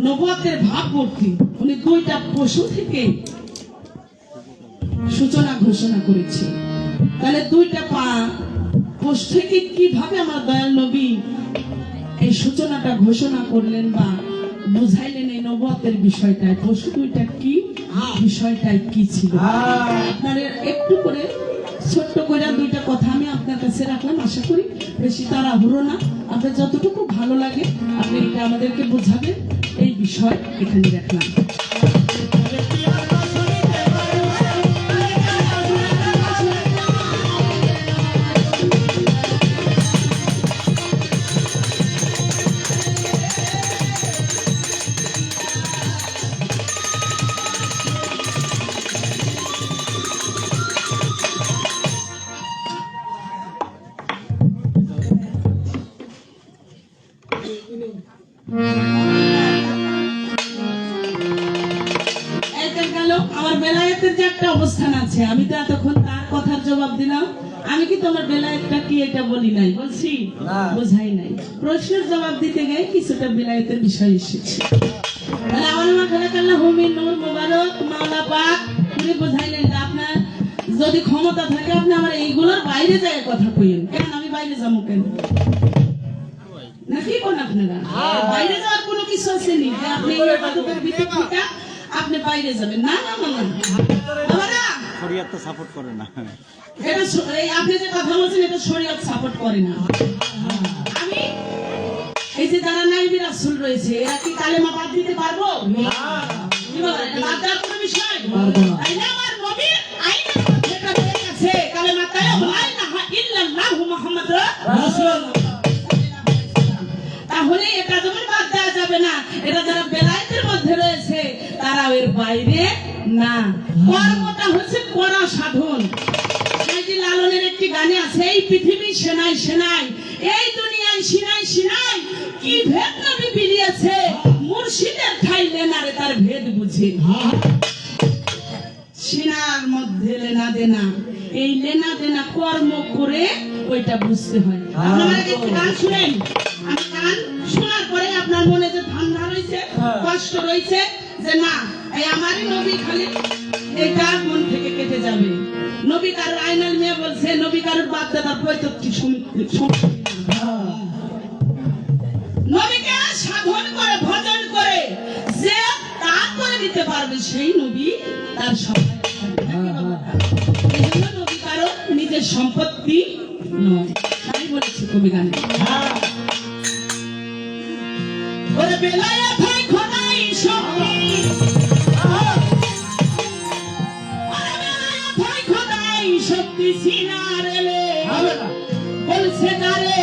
নবুয়তের ভাবমূর্তি, উনি দুইটা পশু থেকে সূচনা ঘোষণা করেছে। তাহলে দুইটা পশু থেকে কিভাবে আমার দয়াল নবী এই সূচনাটা ঘোষণা করলেন বা বুঝাইলেন এই নবুয়তের বিষয়টা, পশু দুইটা কি বিষয়টাই কি ছিল? আপনার একটু করে ছোট্ট করে দুইটা কথা আমি আপনার কাছে রাখলাম, আশা করি বেশি তাড়াহুড়ো না, আপনার যতটুকু ভালো লাগে আপনি এটা আমাদেরকে বোঝাবেন, এই বিষয় এখানে রাখলাম। আমার বেলায়েতের যে একটা অবস্থান আছে, আমি তো এতক্ষণ তার কথার জবাব দিলাম, আমি কি তোমার বেলায়েতটা কি এটা বলি নাই, বলছি বোঝাই নাই, প্রশ্নের জবাব দিতে গিয়ে কিছুটা বেলায়েতের বিষয় এসেছে। তাহলে আমার মাথায় কাল্লা হুমিন নূর মোবারক মাওলা পাক উনি বোঝাইলেন যে আপনার যদি ক্ষমতা থাকে আপনি আমার এইগুলোর বাইরে যায় কথা কইেন, কেন আমি বাইরে যাবো কেন? নাকি কোন আপনারা বাইরে যাওয়ার কোনো কিছু আসেনি যে আপনি এই ইবাদতের ভিতর থেকে আপনি বাইরে যাবেন? না না না না বাবারা, শরীয়ত তো সাপোর্ট করে না। এটা এই আপনি যে কথা বলছেন এটা শরীয়ত সাপোর্ট করে না। আমি এই যে যারা নাইবি রাসূল রয়েছে এরা কি কালেমা বাদ দিতে পারবো? কি বলেন? বাদ দেওয়ার কোনো বিষয় তাই না? আমার নবীর আইনের মধ্যে এটা রয়ে গেছে কালেমা তাইয়্যিব লা ইলাহা ইল্লাল্লাহু মুহাম্মাদুর রাসূলুল্লাহ। তাহলে এটা যেমন বাদ দেওয়া যাবে না, এটা যারা বেলায়েতের মধ্যে রয়েছে তারাও এর বাইরে না। কর্মটা হচ্ছে করা সাধন। এই যে লালনের একটি গানে আছে, এই পৃথিবী সেনাই সেনাই, এই দুনিয়ায় সিনাই সিনাই, কি ভেদ নবী বিলিয়েছে, মুর্শিদের ঠাই লেনারে তার ভেদ বুঝে। সিনার মধ্যে লেনা দেনা, এই লেনা দেনা কর্ম করে ওইটা বুঝতে হয়। আপনারা একটু গান শুনেন, আমি গান শোনার পরে আপনার মনে যে ধান্দা রয়েছে, কষ্ট রয়েছে যে না এই আমারই নবী, খালি এটা মন থেকে কেটে যাবে। নবী কারোর আইনাল মেয়ে বলছে, নবী কারোর বাপ দাদার পৈতৃক সম্পত্তি না। নবীকে সাধন করে ভজন করে যে তা করে দিতে পারবে সেই নবী তার সহায় থাকবে। এই জন্য নবী কারো নিজের সম্পত্তি নয়, তাই বলেছে কবি গানে। ওরে বেলায়েত হয় খোদাই শক্তি, ওরে বেলায়েত হয় খোদাই শক্তি, সিনার এলে বলছে যারে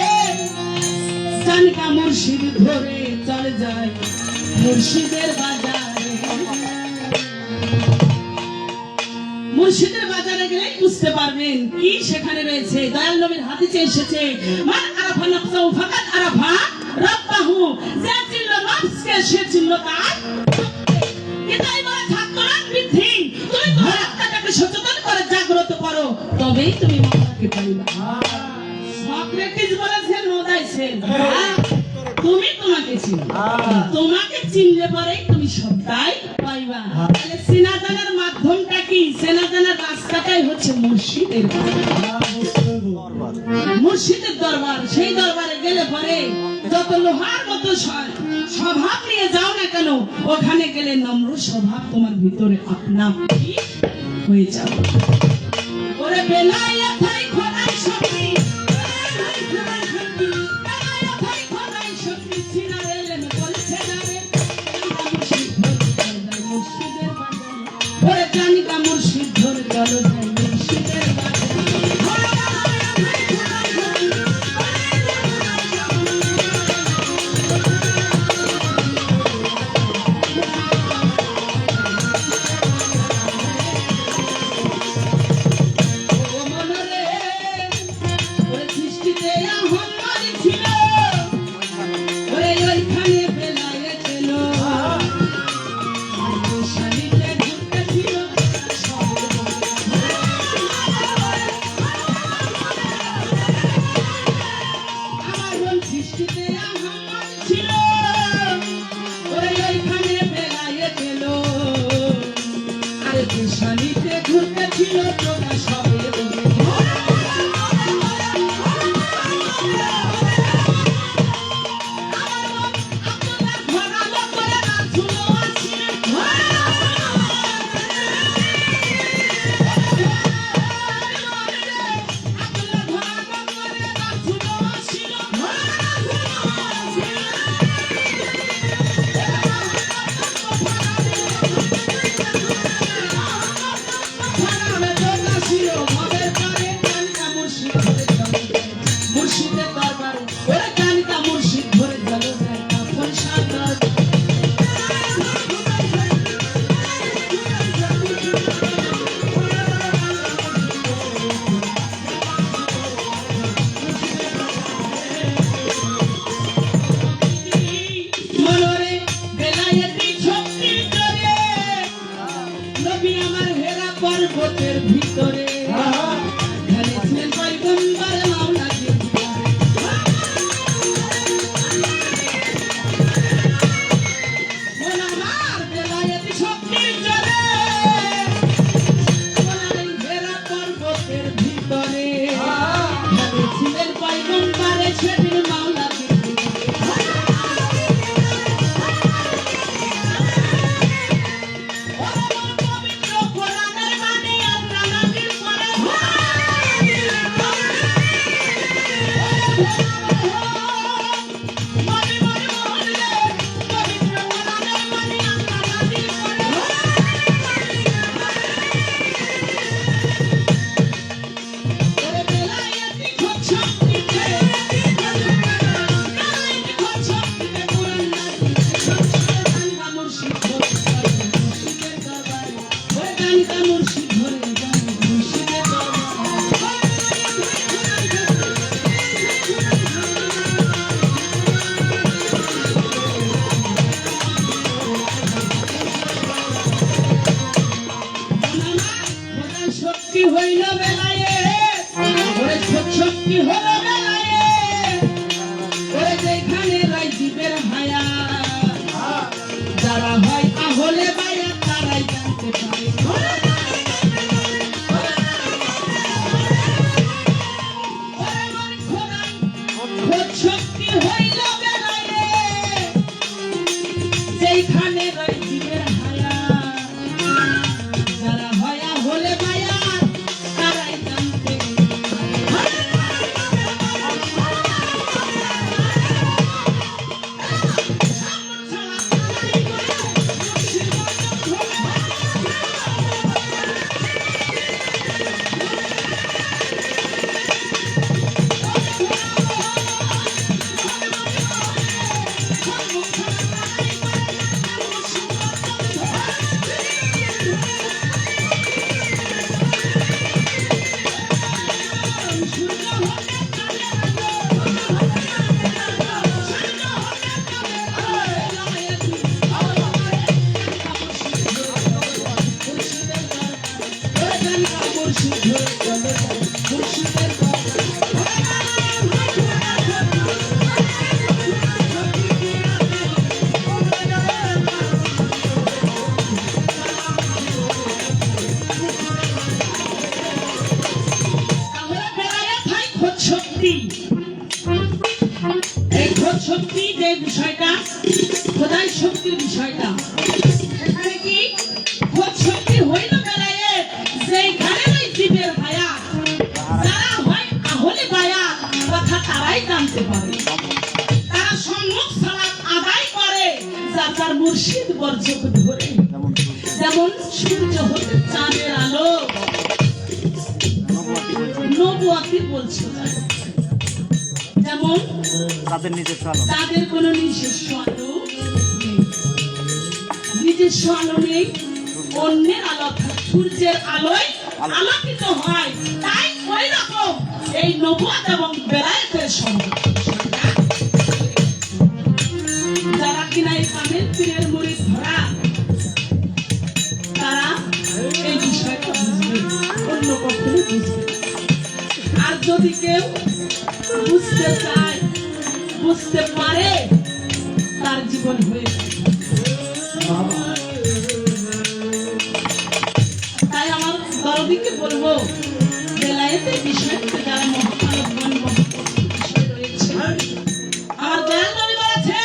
জানকা মুর্শিদ ধরে চলে যায় মুর্শিদের বাজারে। মুর্শিদের বাজারে গেলে বুঝতে পারবেন কি সেখানে রয়েছে। দয়াল নবীর হাদিসে এসেছে, মান আরাফা নাফসাহু ফাকাদ আরাফা রাব্বাহু, যে চিনল নফসকে সে চিনল তার রবকে। কিন্তু এবারে ছাত্ররান বৃদ্ধি, তুমি তোমার আত্মাটাকে সচেতন করে জাগ্রত করো, তবেই তুমি মাওলাকে পাইবা। সক্রেটিস বলেছেন, ওদাইছেন তুমি তোমাকে চিনো, তোমাকে চিনলে পরেই তুমি সবটাই পাইবা। তাহলে চেনা জানার মাধ্যমটা কি? চেনা জানার রাস্তাটাই হচ্ছে মুর্শিদের মুর্শিদের দরবার। সেই দরবারে গেলে পরে যত লোহার মতো স্বভাব নিয়ে যাও না কেন, ওখানে গেলে নম্র স্বভাব তোমার ভিতরে আপনা আপনি হয়ে যাবে। ওরে বেলায়েত হয় খোদাই শক্তি, ওরে জানিকা মুর্শিদ ধরে চলো যাই মুর্শিদের পর্বতের ভিতরে ঢালেছিলেন পয়গম্বর মাওলাকে। ওনার বেলায়েত শক্তির জোরে, ওনার এই হেরা পর্বতের ভিতরে ঢালেছিলেন পয়গম্বর সেদিন মাওলাকে। মুর্শিদ ধরে যাই মুর্শিদের শক্তি হইল বেলায় ওরে শক্তি হল বেলায় ওরে যেখানে রাইজিবের হায়া যারা হয় আহলে বায়া তারাই জানতে পারে শক্তি হইল বেলায় যেখানে রাইজিবের হায়া যারা হয় আহলে বায়া তারাই জানতে শক্তি যে বিষয়টা খোদাই শক্তির বিষয়টা এখানে কি খোদ শক্তি হইল বেলায় যেখানে ওই জীবের হায়া যারা হয় আহলে বায়া কথা তারাই জানতে পারে তারা সম্মুখ সালাত আদায় করে যার যার মুর্শিদ বর্জক ধরে যেমন সূর্য হতে চাঁদের আলো নবুয়াতি বলছে যেমন তাদের কোনো নিজস্ব আলো নেই নিজস্ব আলো নেই অন্যের আলো সূর্যের আলোয় আলোকিত হয় তাই ওই রকম এই নবুয়াত এবং বেলায়েতের সম্পর্ক যারা কিনা এই কামের পীরের মুরিদ ধরা তারা এই বিষয়টা বুঝবে অন্য কখনো বুঝবে আর যদি কেউ বুঝতে চায় বুঝতে পারে তার জীবন হয়ে তাই আমার দরদিকে বলবো বেলায়েতের বিষয়তে যারা মহামানবগণ বিষয় রয়েছে আমার দয়াল নবী বলেছে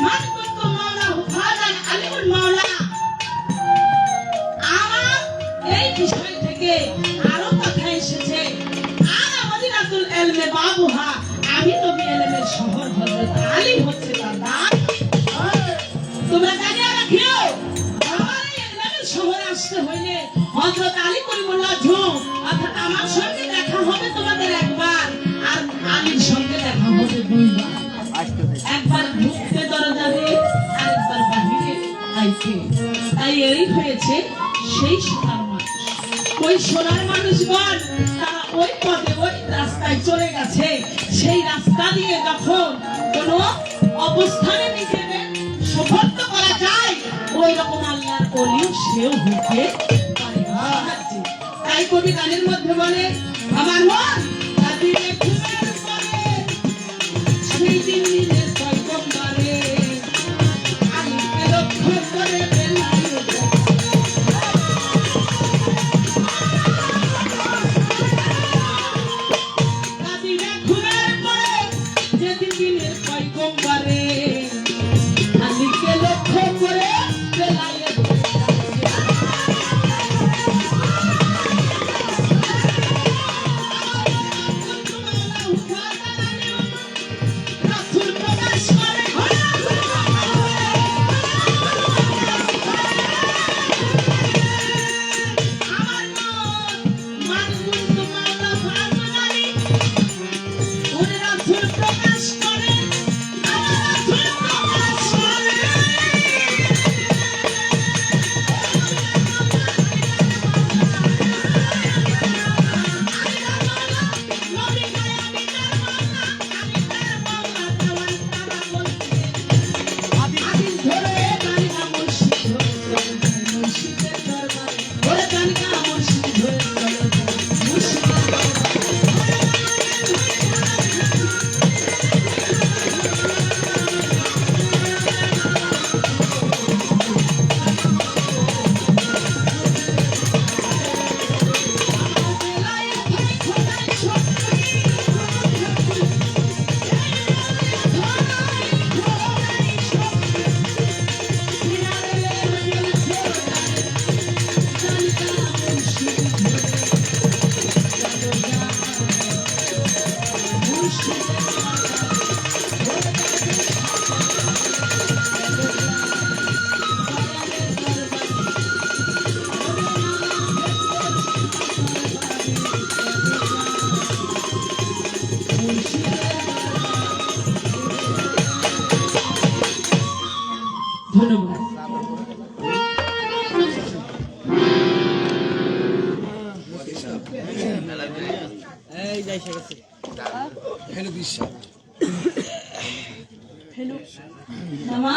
মান কুনতু মাওলাহু ফাদান আলিমুল মাওলা আমার এই বিষয় থেকে আরো কথা এসেছে আর মদিনাতুল ইলমে বাবুহা আমি নবী ইলমের শহর হযরত আলী হচ্ছে তার নাম তোমরা জানিয়ে রাখিও আমার এই ইলমের শহরে আসতে হইলে হযরত আলী করিমুল্লাহ ঝুম অর্থাৎ আমার সঙ্গে দেখা হবে তোমাদের একবার আর আলীর সঙ্গে দেখা হবে দুইবার একবার ঢুকতে দরজা দিয়ে আরেকবার বাহিরে আইতে তাই এই হয়েছে সেই সোনার মানুষ ওই সোনার মানুষগণ তারা ওই পথে ওই রাস্তায় চলে গেছে সেই রাস্তা দিয়ে যখন কোনো অবস্থানে নিজেকে সুবদ্ধ করা যায় ওই রকম আল্লাহর ওলিও সেও হতে পারে তাই কবি গানের মধ্যে বলে আমার মন কাঁদিলে ঘুমের পরে সেই দিন নিজের পয়গম্বরে আলীকে লক্ষ্য করে বেলায় কাঁদিলে ঘুমের পরে যেদিন দিনের পয়গম্বরে আলীকে লক্ষ্য করে বেলায় মামা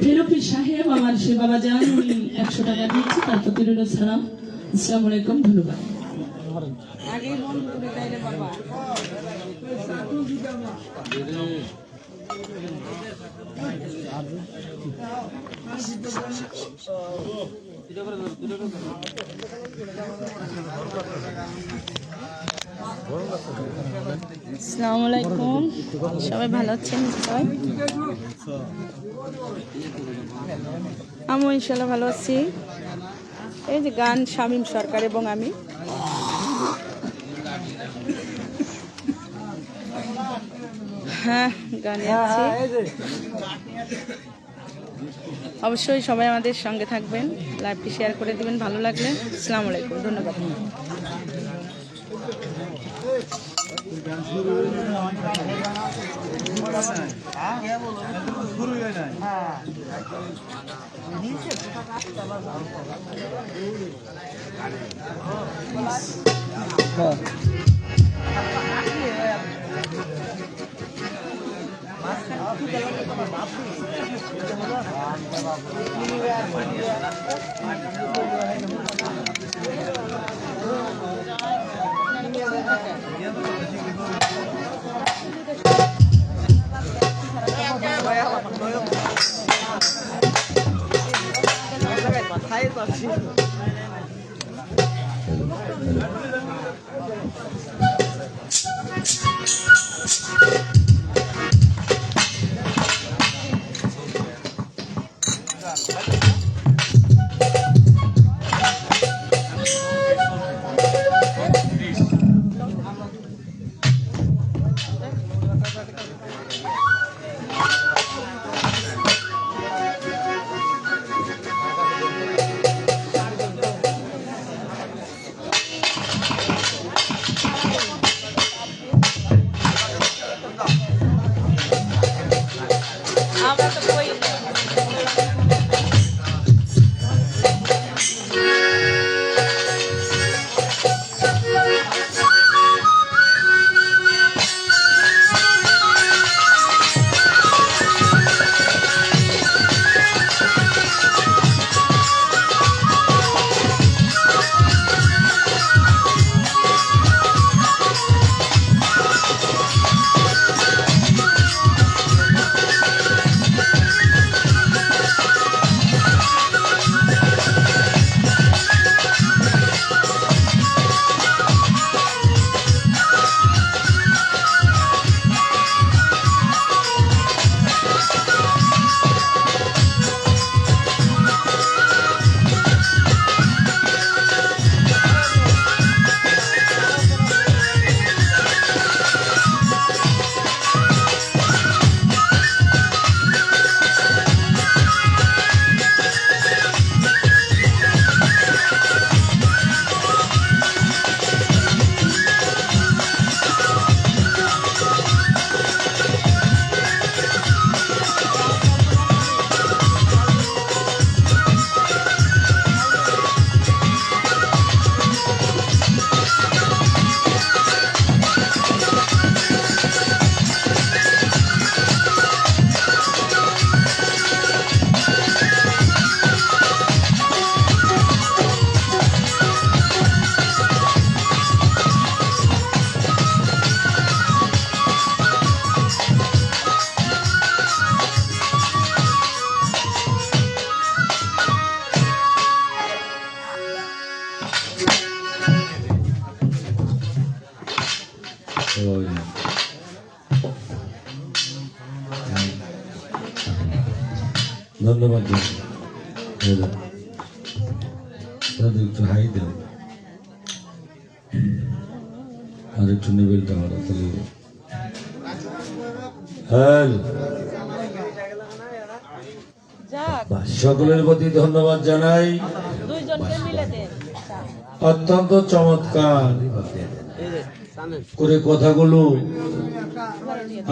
ফেরুপি সাহেব আমার সে বাবা যান উনি 100 টাকা দিয়েছে, তার প্রতি রইল সালাম। আসসালামু আলাইকুম, ধন্যবাদ। আসসালামু আলাইকুম, সবাই ভালো আছেন? সবাই আমি ইনশাল্লাহ ভালো আছি। এই যে গান শামীম সরকার এবং আমি। হ্যাঁ, গানে আছি। অবশ্যই সবাই আমাদের সঙ্গে থাকবেন, লাইভটি শেয়ার করে দিবেন ভালো লাগলে। আসসালামু আলাইকুম, ধন্যবাদ। ধন্যবাদ। একটু হাই দেন আর একটু নিবেলটা মারা তাহলে সকলের প্রতি ধন্যবাদ জানাই। অত্যন্ত চমৎকার করে কথাগুলো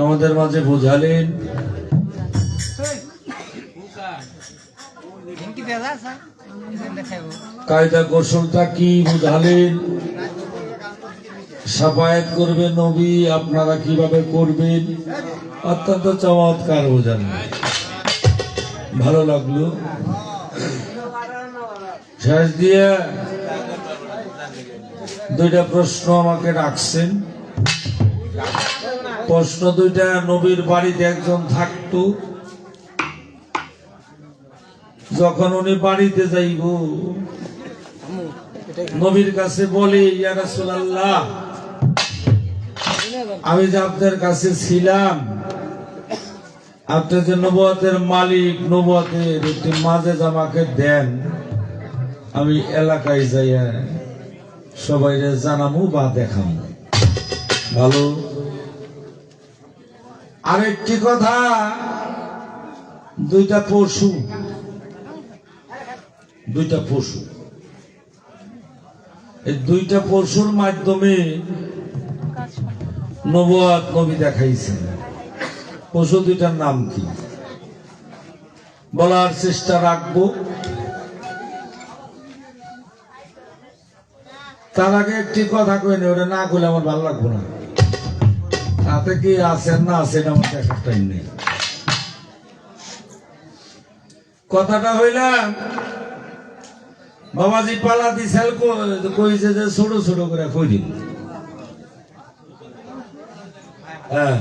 আমাদের মাঝে বোঝালেন। কায়দা কৌশলটা কি বোঝালেন, সাফায়াত করবে নবী, আপনারা কিভাবে করবেন অত্যন্ত চমৎকার বোঝালেন, ভালো লাগলো। শেষ দিয়ে দুইটা প্রশ্ন আমাকে রাখছেন। প্রশ্ন দুইটা, নবীর বাড়িতে একজন থাকতো, যখন উনি বাড়িতে যাইব নবীর কাছে বলে, ইয়া রাসূলুল্লাহ, আমি যে আপনার কাছে ছিলাম, আপনি যে নবুয়তের মালিক, নবুয়তের একটি মাঝে আমাকে দেন, আমি এলাকায় যাইয়া সবাই জানামু বা দেখামু। ভালো। আরেকটি কথা, দুইটা পশু, এই দুইটা পশুর মাধ্যমে নবুয়ত নবী দেখাইছেন। পশু দুইটার নাম কি বলার চেষ্টা রাখবো। তার আগে একটি কথা কই নি, ওটা না করলে আমার ভালো লাগবো না। তাতে কি আছেন না আছেন আমার দেখার টাইম নেই। কথাটা হইলাম, বাবাজি পালা দিছাল কইছে যে ছোট ছোট করে কই দিন। হ্যাঁ,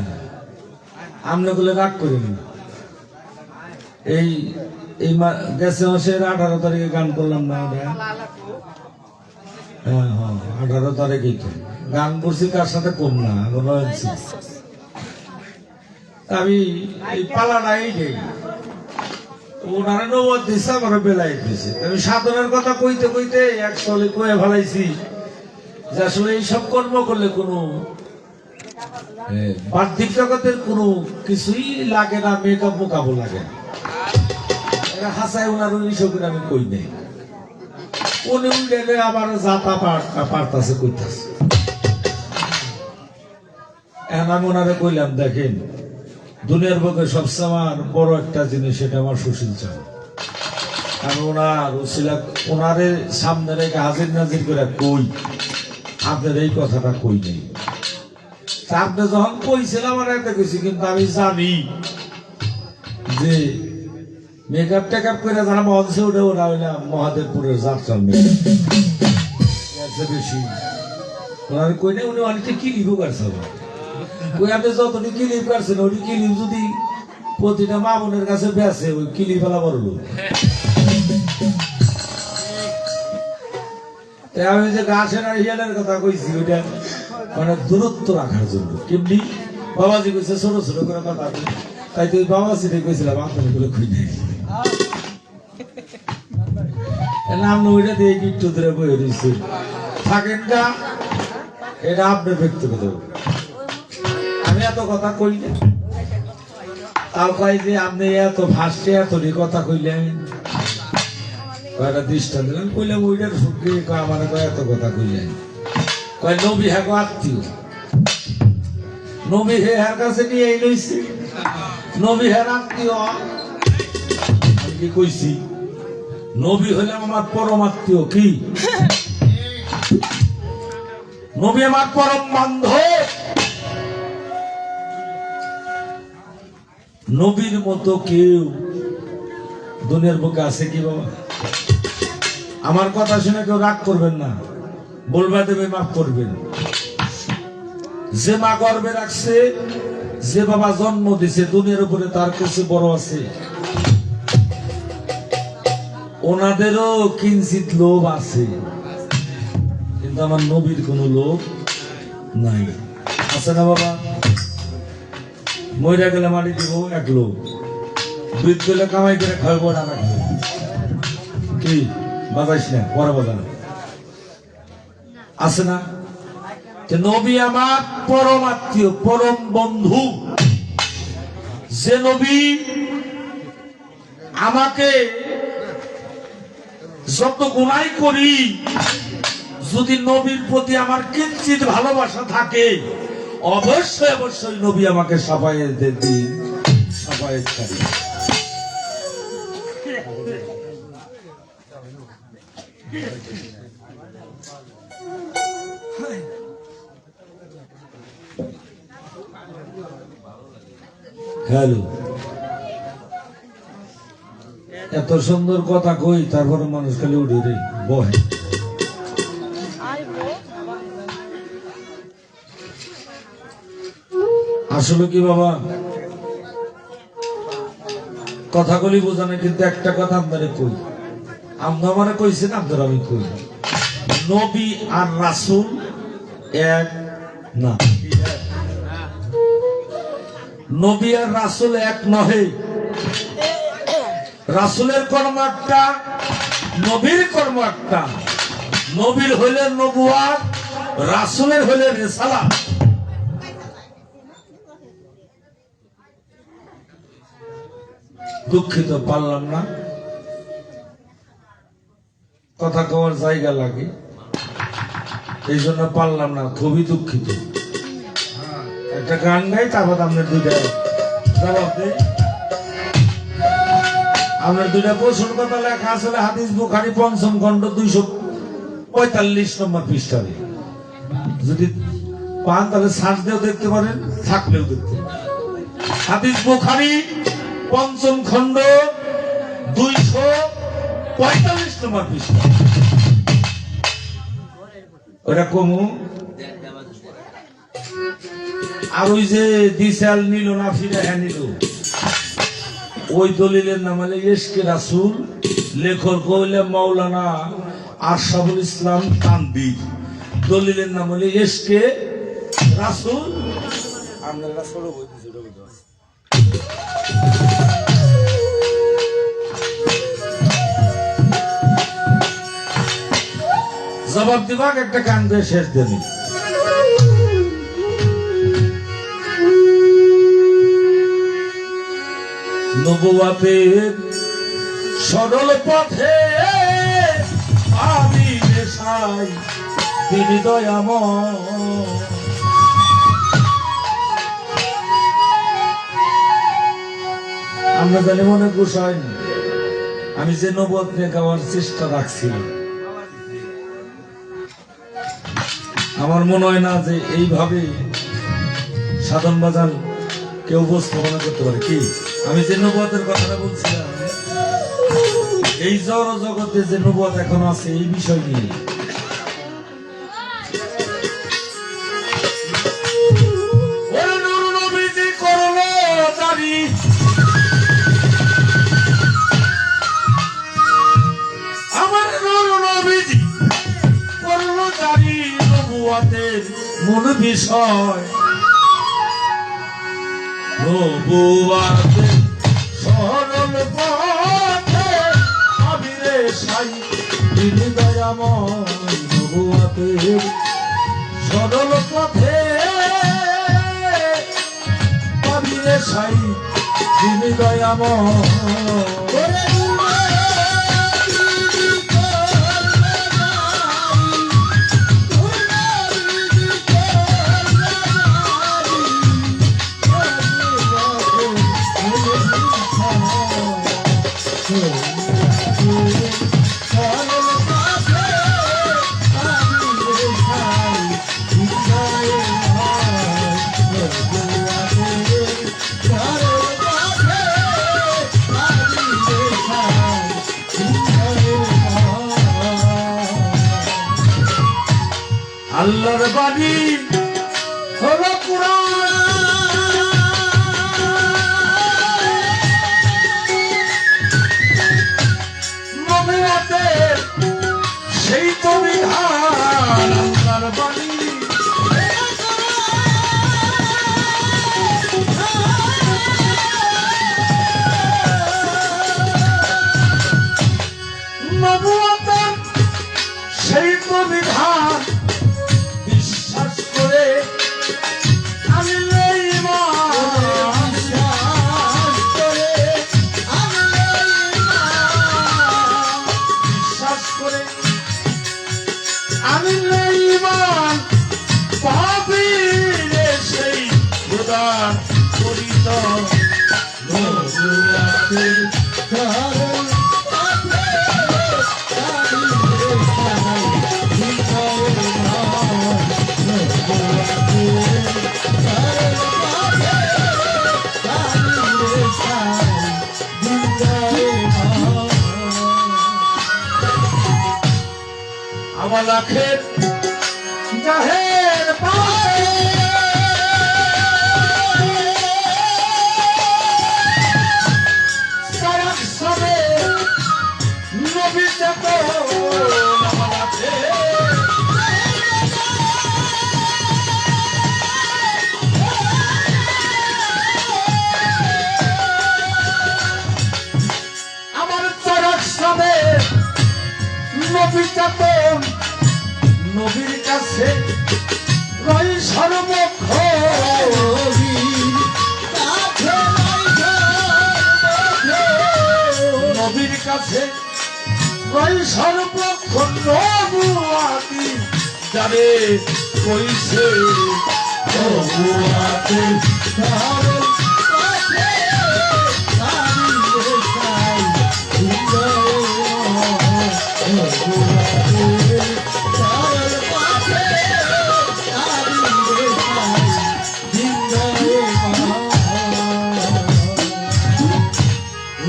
আমনে গুলো রাগ করিনি। এই এই গেছে মাসের 18 তারিখে গান করলাম না ওটা? হ্যাঁ হ্যাঁ, 18 তারিখেই তো গান করছি। কার সাথে কম না, আমি এই পালাটা এই নেই, ওনারা নবুয়ত দিচ্ছে, আমার বেলায় দিচ্ছে। আমি সাধনের কথা কইতে কইতে একচলে কয়ে ফেলাইছি যে আসলে এইসব কর্ম করলে কোনো বাহ্যিক জগতের কোনো কিছুই লাগে না, মেকআপ মোকাবো লাগে না। এরা হাসায় ওনার এইসব করে আমি কই নেই। উনি উঠে আবার যাতা পারতাছে কইতাছে। এখন আমি ওনারে কইলাম, দেখেন দুনিয়ার বুকে সবচেয়ে আমার বড় একটা জিনিস, সেটা আমার সুশীল চান। আমি ওনারে সামনে রেখে হাজির নাজির করে কই, আপনার এই কথাটা কই নেই। আপনি যখন কইছিলাম আমার একটা কইছি, কিন্তু আমি জানি যে মেকআপ টেকআপ করে যারা মঞ্চে উঠে, ওরা হইলাম মহাদেবপুরের যাত্রার মেয়ে বেশি। ওনার কই নেই, উনি অনেকটা কি লিখু কাটছে। ওই আপনি যতটি কিলিপ কাটছেন, ওই কিলিপ যদি প্রতিটা মা বোনের কাছে বেছে, ওই কিলি ফেলা বলল। আমি যে গাছের আর হিয়ালের কথা কইছি, ওইটা মানে দূরত্ব রাখার জন্য। কেমনি বাবাজি কইছে ছোট ছোট করে কথা, তাই তো ওই বাবাজিরে কইছিলাম আপনার গুলো খুঁজ নেই নাম, ওইটা দিয়ে একটু ধরে বয়ে দিচ্ছে থাকেন গা। এটা আপনার ব্যক্তিগত, আমি এত কথা কই না। তাও কয় যে আপনি এত ভাসছে, এত কথা কইলেন, কয়টা দৃষ্টান্ত দিলাম। কইলাম ওইটার সঙ্গে আমার এত কথা কইলেন। কয় নবী হ্যাঁ আত্মীয়, নবী হে হ্যার কাছে নিয়ে এই লইছে, নবী হ্যাঁ আত্মীয়। আমি কি কইছি? নবী হইলাম আমার পরমাত্মীয়। কি নবী আমার পরম বান্ধব। নবীর মতো কেউ দুনিয়ার বুকে আছে কি বাবা? আমার কথা শুনে কেউ রাগ করবেন না, বলবা দেবে, মাফ করবেন। যে মা গর্বে রাখছে, যে বাবা জন্ম দিছে, দুনিয়ার উপরে তার কাছে বড় আছে। ওনাদেরও কিঞ্চিত লোভ আছে, কিন্তু আমার নবীর কোনো লোভ নাই। আছে না বাবা? মইরা গেলে মাটি দিব এক লোক, বৃদ্ধ গেলে কামাই করে খাওয়াবো না। কি বাজাইস না, পরে বাজান আছে না? নবী আমার পরম আত্মীয়, পরম বন্ধু। যে নবী আমাকে যত গুনাই করি, যদি নবীর প্রতি আমার কিঞ্চিত ভালোবাসা থাকে, অবশ্যই অবশ্যই নবী আমাকে সাফায়েত দিন, সাফায়েত করেন। হ্যালো, এত সুন্দর কথা কই, তারপরে মানুষ খালি উঠে রে বহে। আসলে কি বাবা, কথাগুলি বোঝানো, কিন্তু একটা কথা আপনারে কই, আপনি আমারে কইছেন, আপনার আমি কই, নবী আর রাসূল এক না। নবী আর রাসূল এক নহে। রাসূলের কর্ম একটা, নবীর কর্ম একটা। নবীর হইলে নবুয়াত, রাসূলের হইলে রিসালাত। দুঃখিত, পারলাম না, কথা কওয়ার জায়গা লাগে, এই জন্য পারলাম না, খুবই দুঃখিত। একটা গান গাই, তারপর আপনার দুইটা জবাব দেই। আপনার দুইটা প্রশ্ন কথা লেখা আসলে হাদিস বুখারী ৫ম খণ্ড ২৪৫ নম্বর পৃষ্ঠায়। যদি পান তাহলে সার্চ দিয়েও দেখতে পারেন, থাকলেও দেখতে পারেন। হাদিস বুখারী ৫ম খণ্ড ২৪৫ নম্বর পৃষ্ঠা। ওটা কমু। আর ওই যে দিশাল নিল না, ফিরে হ্যাঁ নিল, ওই দলিলের নাম হলে ইশকে রাসূল, লেখক হইলে মাওলানা আশরাফুল ইসলাম তানভীর। দলিলের নাম হলে ইশকে রাসূল। আপনারা সরো বলতেছে, জবাব দিবাক, একটা গান দিয়ে শেষ দেনি। নবুয়াতের সরল পথে আমি দেশাই, তিনি দয়াময়। আমরা জানি মনে গুছাই, আমি যে নবুয়াত নিয়ে গাওয়ার চেষ্টা রাখছিলাম, আমার মনে হয় না যে এইভাবে সাধন বাজার কেউ উপস্থাপনা করতে পারে। কি আমি যে নবুয়তের কথাটা বলছিলাম, এই জড় জগতে যে নবুয়ত এখন আছে, এই বিষয় নিয়ে আমার নবীজি কর্মচারী নবুয়তের মূল বিষয়। নবুয়াতের সরল পথে আমি রে সাই, তিনি দয়াময়। নবুয়াতের সরল পথে আমি রে সাই, তিনি দয়াময়। আল্লাহর বাণী হলো কুরআন, নবুয়তের সেই তো বিধান। আল্লাহর বাণী নবুয়তের সেই তো বিধান। বিশ্বাস করে আনলে ঈমান, বিশ্বাস করে আনলে ঈমান, বিশ্বাস করে আনলে ঈমান। পাপিরে সেই প্রদান করিত নবুয়তের কারণ। লাখের জাহের পাশে সারাক সবে নবী যাকো নামালাতে আমার সারাক সবে নবী যাকো নবীর কাছে রই সর্বক্ষণী নবীর কাছে রই সর্বক্ষণ নবুয়াতি যারে কইছে নবুয়াতি তারে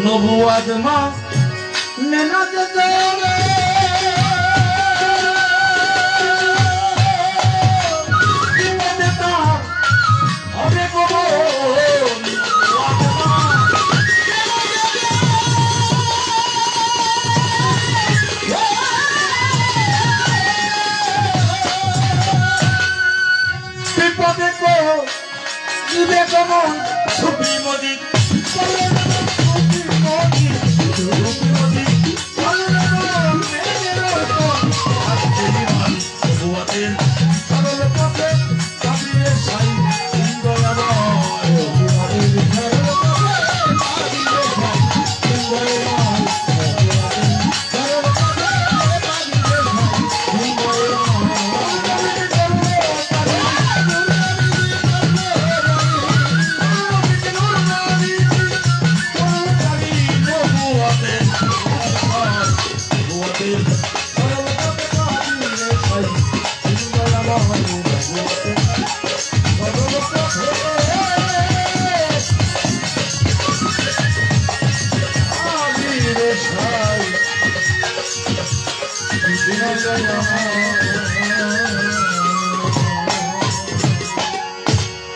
নবুয়াত মা নেনা যেতে বিপদে কো দিবে কমন ছবি মদি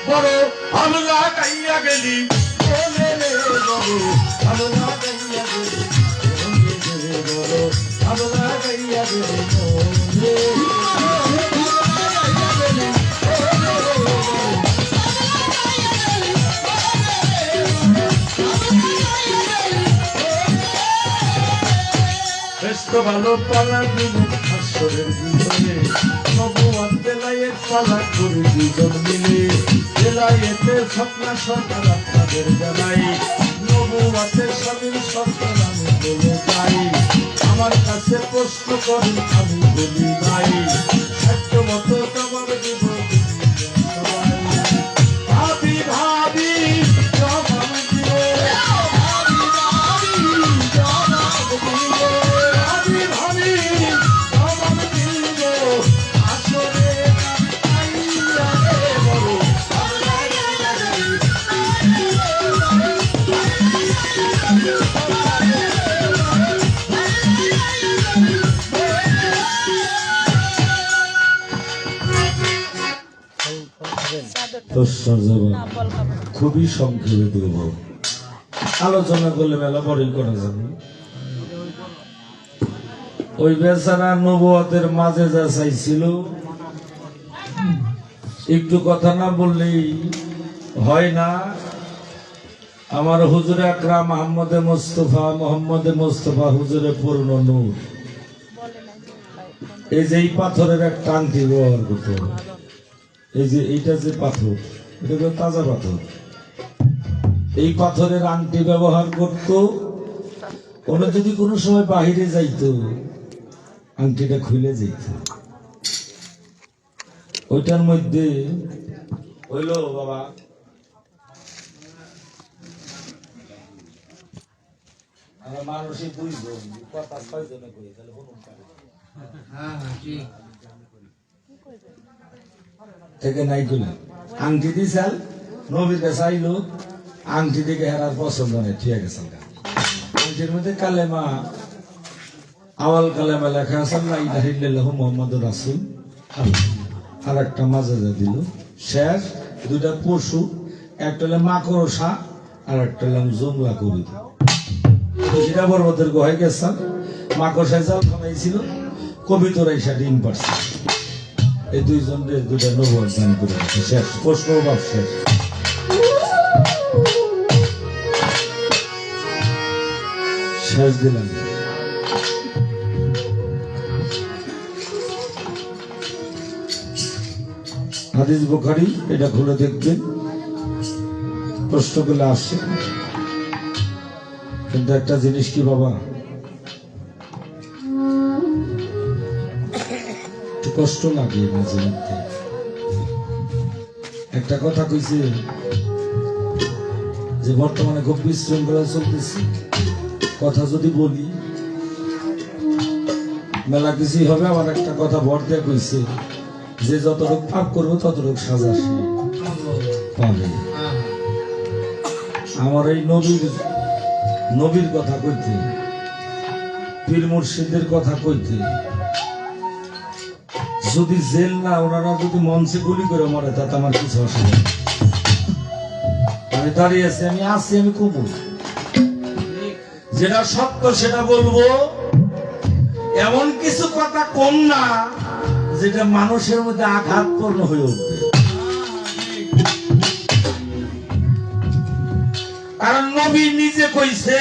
বড় আল্লাহ কাইয়া গেলি বলে রে বড় আল্লাহ কাইয়া গেলি বড় আল্লাহ কাইয়া গেলি বেস্ত ভালো পালা দিব আসরের জীবনে নবুয়াত বেলায়েত পালা করে দুজন মিলে বেলায়েতে স্বপ্না সরকার আপনাদের জানাই নবুয়াতের স্বামীর সরকার আমি বলে যাই আমার কাছে প্রশ্ন করেন আমি বলি নাই সত্য মতো তোমার দিব ভাবি ভাবি জবাব দিব খুবই সংক্ষেপে দেব আলোচনা করলে মেলা বড়ই করা যাবে ওই বেচারা নবুয়তের মাঝে যা চাইছিল একটু কথা না বললেই হয় না। আমার হুজুর আকরাম মোহাম্মদে মুস্তফা হুজুরের পূর্ণ নূর এই যে এই পাথরের একটা আংটি ব্যবহার করতে হবে। এই যে এইটা যে পাথর এটা তাজা পাথর, এই পাথরের আংটি ব্যবহার করত। ওরা যদি কোনো সময় বাহিরে যাইতো আংটিটা খুলে যেত। ওইটার মধ্যে হইল বাবা মানুষই বুঝবো কথা ছয়জনে করি তাহলে থেকে নাই করলেন আংটি দিছাল নবীর কাছে আইলো আংটি দিকে হেরার পছন্দ নেই ঠিক আছে। আংটির মধ্যে কালেমা আওয়াল কালেমে লেখা আছে লা ইলাহা ইল্লাল্লাহু মুহাম্মাদুর রাসূল, আর একটা মাজাজা দিল। শেষ দুইটা পশু, একটা হলো মাকড়সা আর একটা হলো জংলা করি। সেটা পর্বতের গুহায় গেছেন, মাকড়সায় জাল খানাইছিল, কবিতরা এসে ডিম পারছে। এই দুইজনের দুইটা নবুয়ত দান করে আছে। শেষ প্রশ্ন বাপ শেষ। শেষ দিলাম। হাদিস বুখারী, এটা খুলে দেখবেন, প্রশ্নগুলো আসছে। কিন্তু একটা জিনিস কি বাবা, একটু কষ্ট লাগে মাঝে মধ্যে। একটা কথা কইছে যে বর্তমানে খুব বিশৃঙ্খলা চলতেছে, কথা যদি বলি মেলা কিছুই হবে। আমার একটা কথা ভর দিয়ে কইছে যে যতটুক পাপ করবো ততটুক সাজা সে পাবে। আমার এই নবীর কথা কইতে, পীর মুর্শিদের কথা কইতে, যদি জেল না ওনারা যদি মঞ্চে গুলি করে মরে তাতে আমার কিছু অসুবিধা। আমি দাঁড়িয়ে আছি, আমি আসি, আমি কবু যেটা সত্য সেটা বলবো। এমন কিছু কথা কম না যেটা মানুষের মধ্যে আঘাতপূর্ণ হয়ে উঠবে। কারণ নবী নিজে কইছে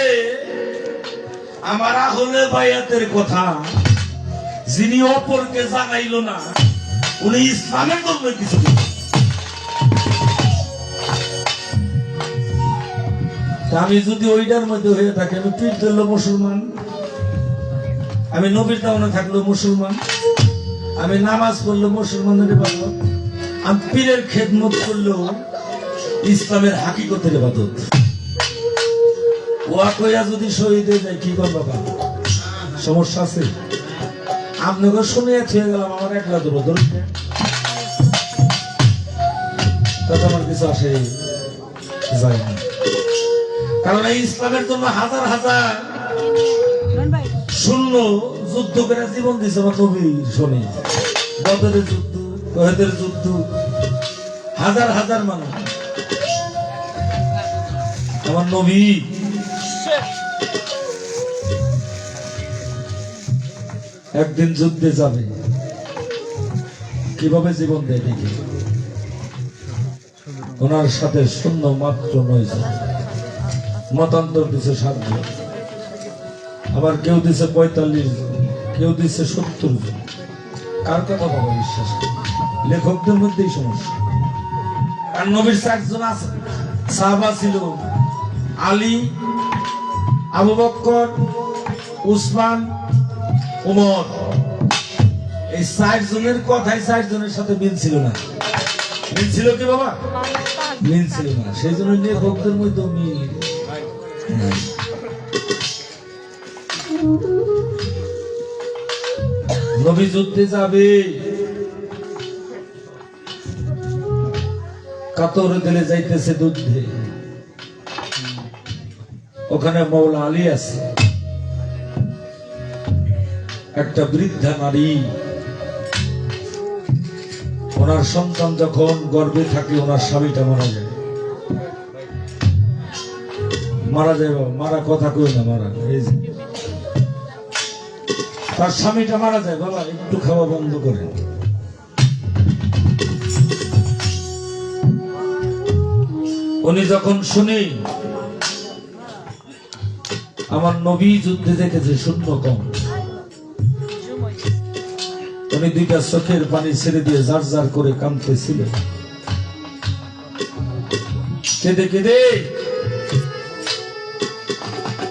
আমার আহলে বায়াতের কথা যিনি অপরকে জানাইল না উনি ইসলামের জন্য কিছু। আমি যদি ওইটার মধ্যে হয়ে থাকি, আমি পীর ধরলো মুসলমান, আমি নবীর দাওয়ানে থাকলো মুসলমান, আমি নামাজ পড়লো মুসলমানের ইবাদত, আমি পীরের খেদমত করলেও ইসলামের হাকিকতের ইবাদত। ওয়া কইয়া যদি শহীদ হয়ে যায় কি করবো বাবা, সমস্যা আছে? আপনাকে শুনিয়ে ছুঁয়ে গেলাম, আমার একলা দেবো ধরুন, তাতে আমার কিছু আসে যায় না। কারণ এই ইসলামের জন্য হাজার হাজার শূন্য যুদ্ধ করে জীবন দিয়েছে আমার নবী। শোনে বদরের যুদ্ধ, ওহেদের যুদ্ধ, হাজার হাজার মানুষ আমার নবী। একদিন যুদ্ধে যাবে, কিভাবে জীবন দেয় দেখি। ওনার সাথে শূন্য মাত্র 9 জন, মতান্তর দিছে 7 জন, আবার কেউ দিছে 45 জন, কেউ দিছে 70 জন। কার কথা বাবা বিশ্বাস করে? লেখকদের মধ্যেই সমস্যা। আর নবীর 4 জন আছে সাহাবা ছিল, আলী, আবু বকর, উসমান, উমর। এই 4 জনের কথাই 4 জনের সাথে মিল ছিল না। মিল ছিল কি বাবা? মিল ছিল না। সেই জন্য লেখকদের মধ্যে মিল নাই। নবী যুদ্ধে যাবে, কাতর দিলে যাইতেছে যুদ্ধে। ওখানে মৌলা আলী আছে, একটা বৃদ্ধা নারী। ওনার সন্তান যখন গর্ভে থাকে ওনার স্বামীটা মারা যায়। মারা যায় বাবা, মারা কথা কই না, মারা তার স্বামীটা মারা যায়। বাবা একটু খাওয়া বন্ধ করে। উনি যখন শুনি আমার নবী যুদ্ধে যেতেছে শূন্য কম, উনি 2টা চোখের পানি ছেড়ে দিয়ে জার জার করে কাঁদতেছিল। কেঁদে কেঁদে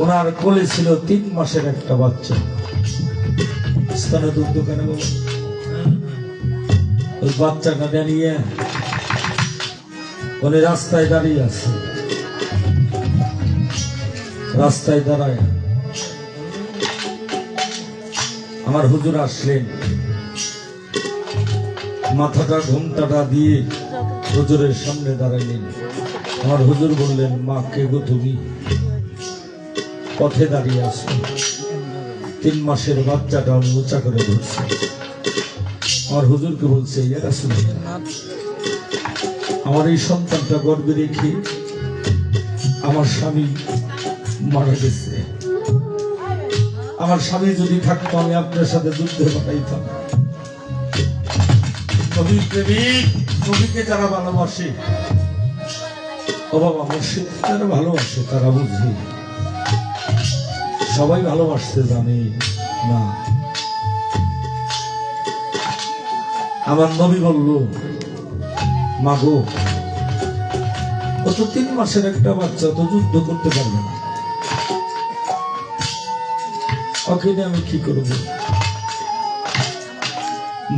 ওনার কোলে ছিল 3 মাসের একটা বাচ্চা। স্থানে দুধ দোকানে ওই বাচ্চাটা নিয়ে উনি রাস্তায় দাঁড়িয়ে আছে। রাস্তায় দাঁড়ায় আমার হুজুর আসলেন, মাথাটা ঘুমটাটা দিয়ে হুজুরের সামনে দাঁড়াইলেন। আমার হুজুর বললেন, মা কে গো তুমি? পথে দাঁড়িয়ে আসো। 3 মাসের বাচ্চাটা আমি উঁচা করে ধরছি। আমার হুজুরকে বলছে, ইয়া রাসূলুল্লাহ, আমার এই সন্তানটা গর্ভে রেখে আমার স্বামী মারা গেছে। আমার স্বামী যদি থাকতো আমি আপনার সাথে যুদ্ধে পাঠাইতাম। নবীর প্রেমিক, নবীকে যারা ভালোবাসে, ও বাবা মুর্শিদ যারা ভালোবাসে তারা বুঝে। সবাই ভালোবাসতে জানে না। আমার নবী বলল, মাগো ও তো 3 মাসের একটা বাচ্চা, তো যুদ্ধ করতে পারবে না, ওকে নিয়ে আমি কি করব?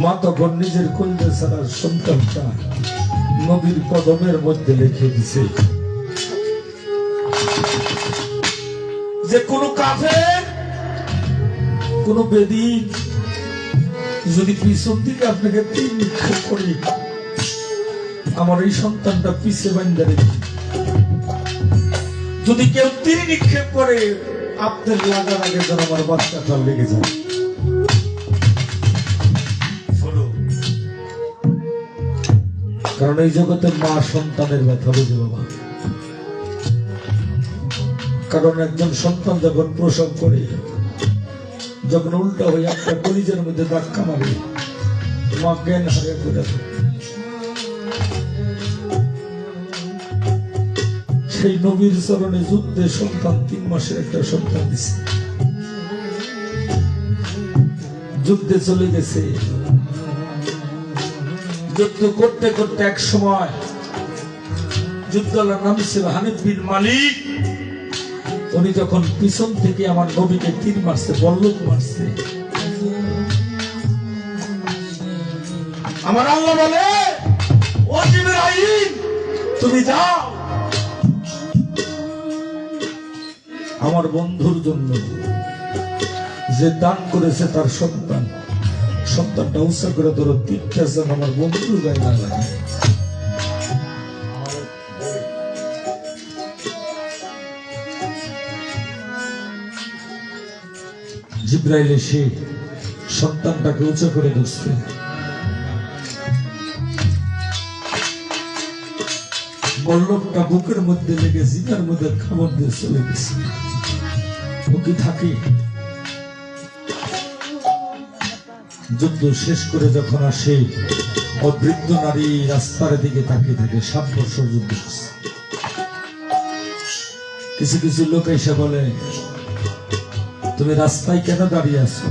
মা তখন নিজের কলজা ছাড়ার সন্তানটা নবীর কদমের মধ্যে লিখে দিছে যে কোন কাফের, কোন বেদী যদি পিছন দিকে আপনাকে তীর নিক্ষেপ করে, আমার এই সন্তানটা পিছে বান্ধা রেখে, যদি কেউ তীর নিক্ষেপ করে আপনার লাগার আগে যেন আমার বাচ্চাটা লেগে যায়। কারণ এই জগতে মা সন্তানের ব্যথা বুঝে বাবা। কারণ একজন সন্তান যখন প্রসব করে, যখন উল্টা হয়ে একটা কলিজের মধ্যে ধাক্কা মারে, মা জ্ঞান হারিয়ে পড়ে। সেই নবীর চরণে যুদ্ধে সন্তান 3 মাসের একটা সন্তান দিছে, যুদ্ধে চলে গেছে। যুদ্ধ করতে করতে এক সময় যুদ্ধলার নাম ছিল হানিফ বিন মালিক। উনি যখন পিছন থেকে আমার নবীকে তীর মারছে, বল্লভ মারছে, আমার আল্লাহ বলে, ও জিবরাইল তুমি যাও আমার বন্ধুর জন্য যে দান করেছে তার সন্তানটা উৎসাহ করে ধরো, তীরটা যেন আমার বন্ধুর গায়ে না লাগে। জিবরাইল এসে সন্তানটাকে উঁচু করে ধরছে। বল্লভটা বুকের মধ্যে লেগে জিনার মধ্যে খাবার দিয়ে চলে গেছে। ও কি থাকে? যুদ্ধ শেষ করে যখন আসে, ও বৃদ্ধ নারী রাস্তার দিকে তাকিয়ে থাকে। 7 বছর যুদ্ধ করছে। কিছু কিছু লোক এসে বলে, তুমি রাস্তায় কেন দাঁড়িয়ে আছো?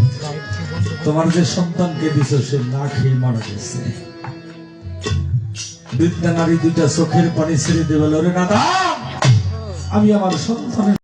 তোমার যে সন্তানকে দিছ সে না খেয়ে মারা গেছে। বৃদ্ধা নারী 2টা চোখের পানি ছেড়ে দেবে, ওরে দাদা আমি আমার সন্তানের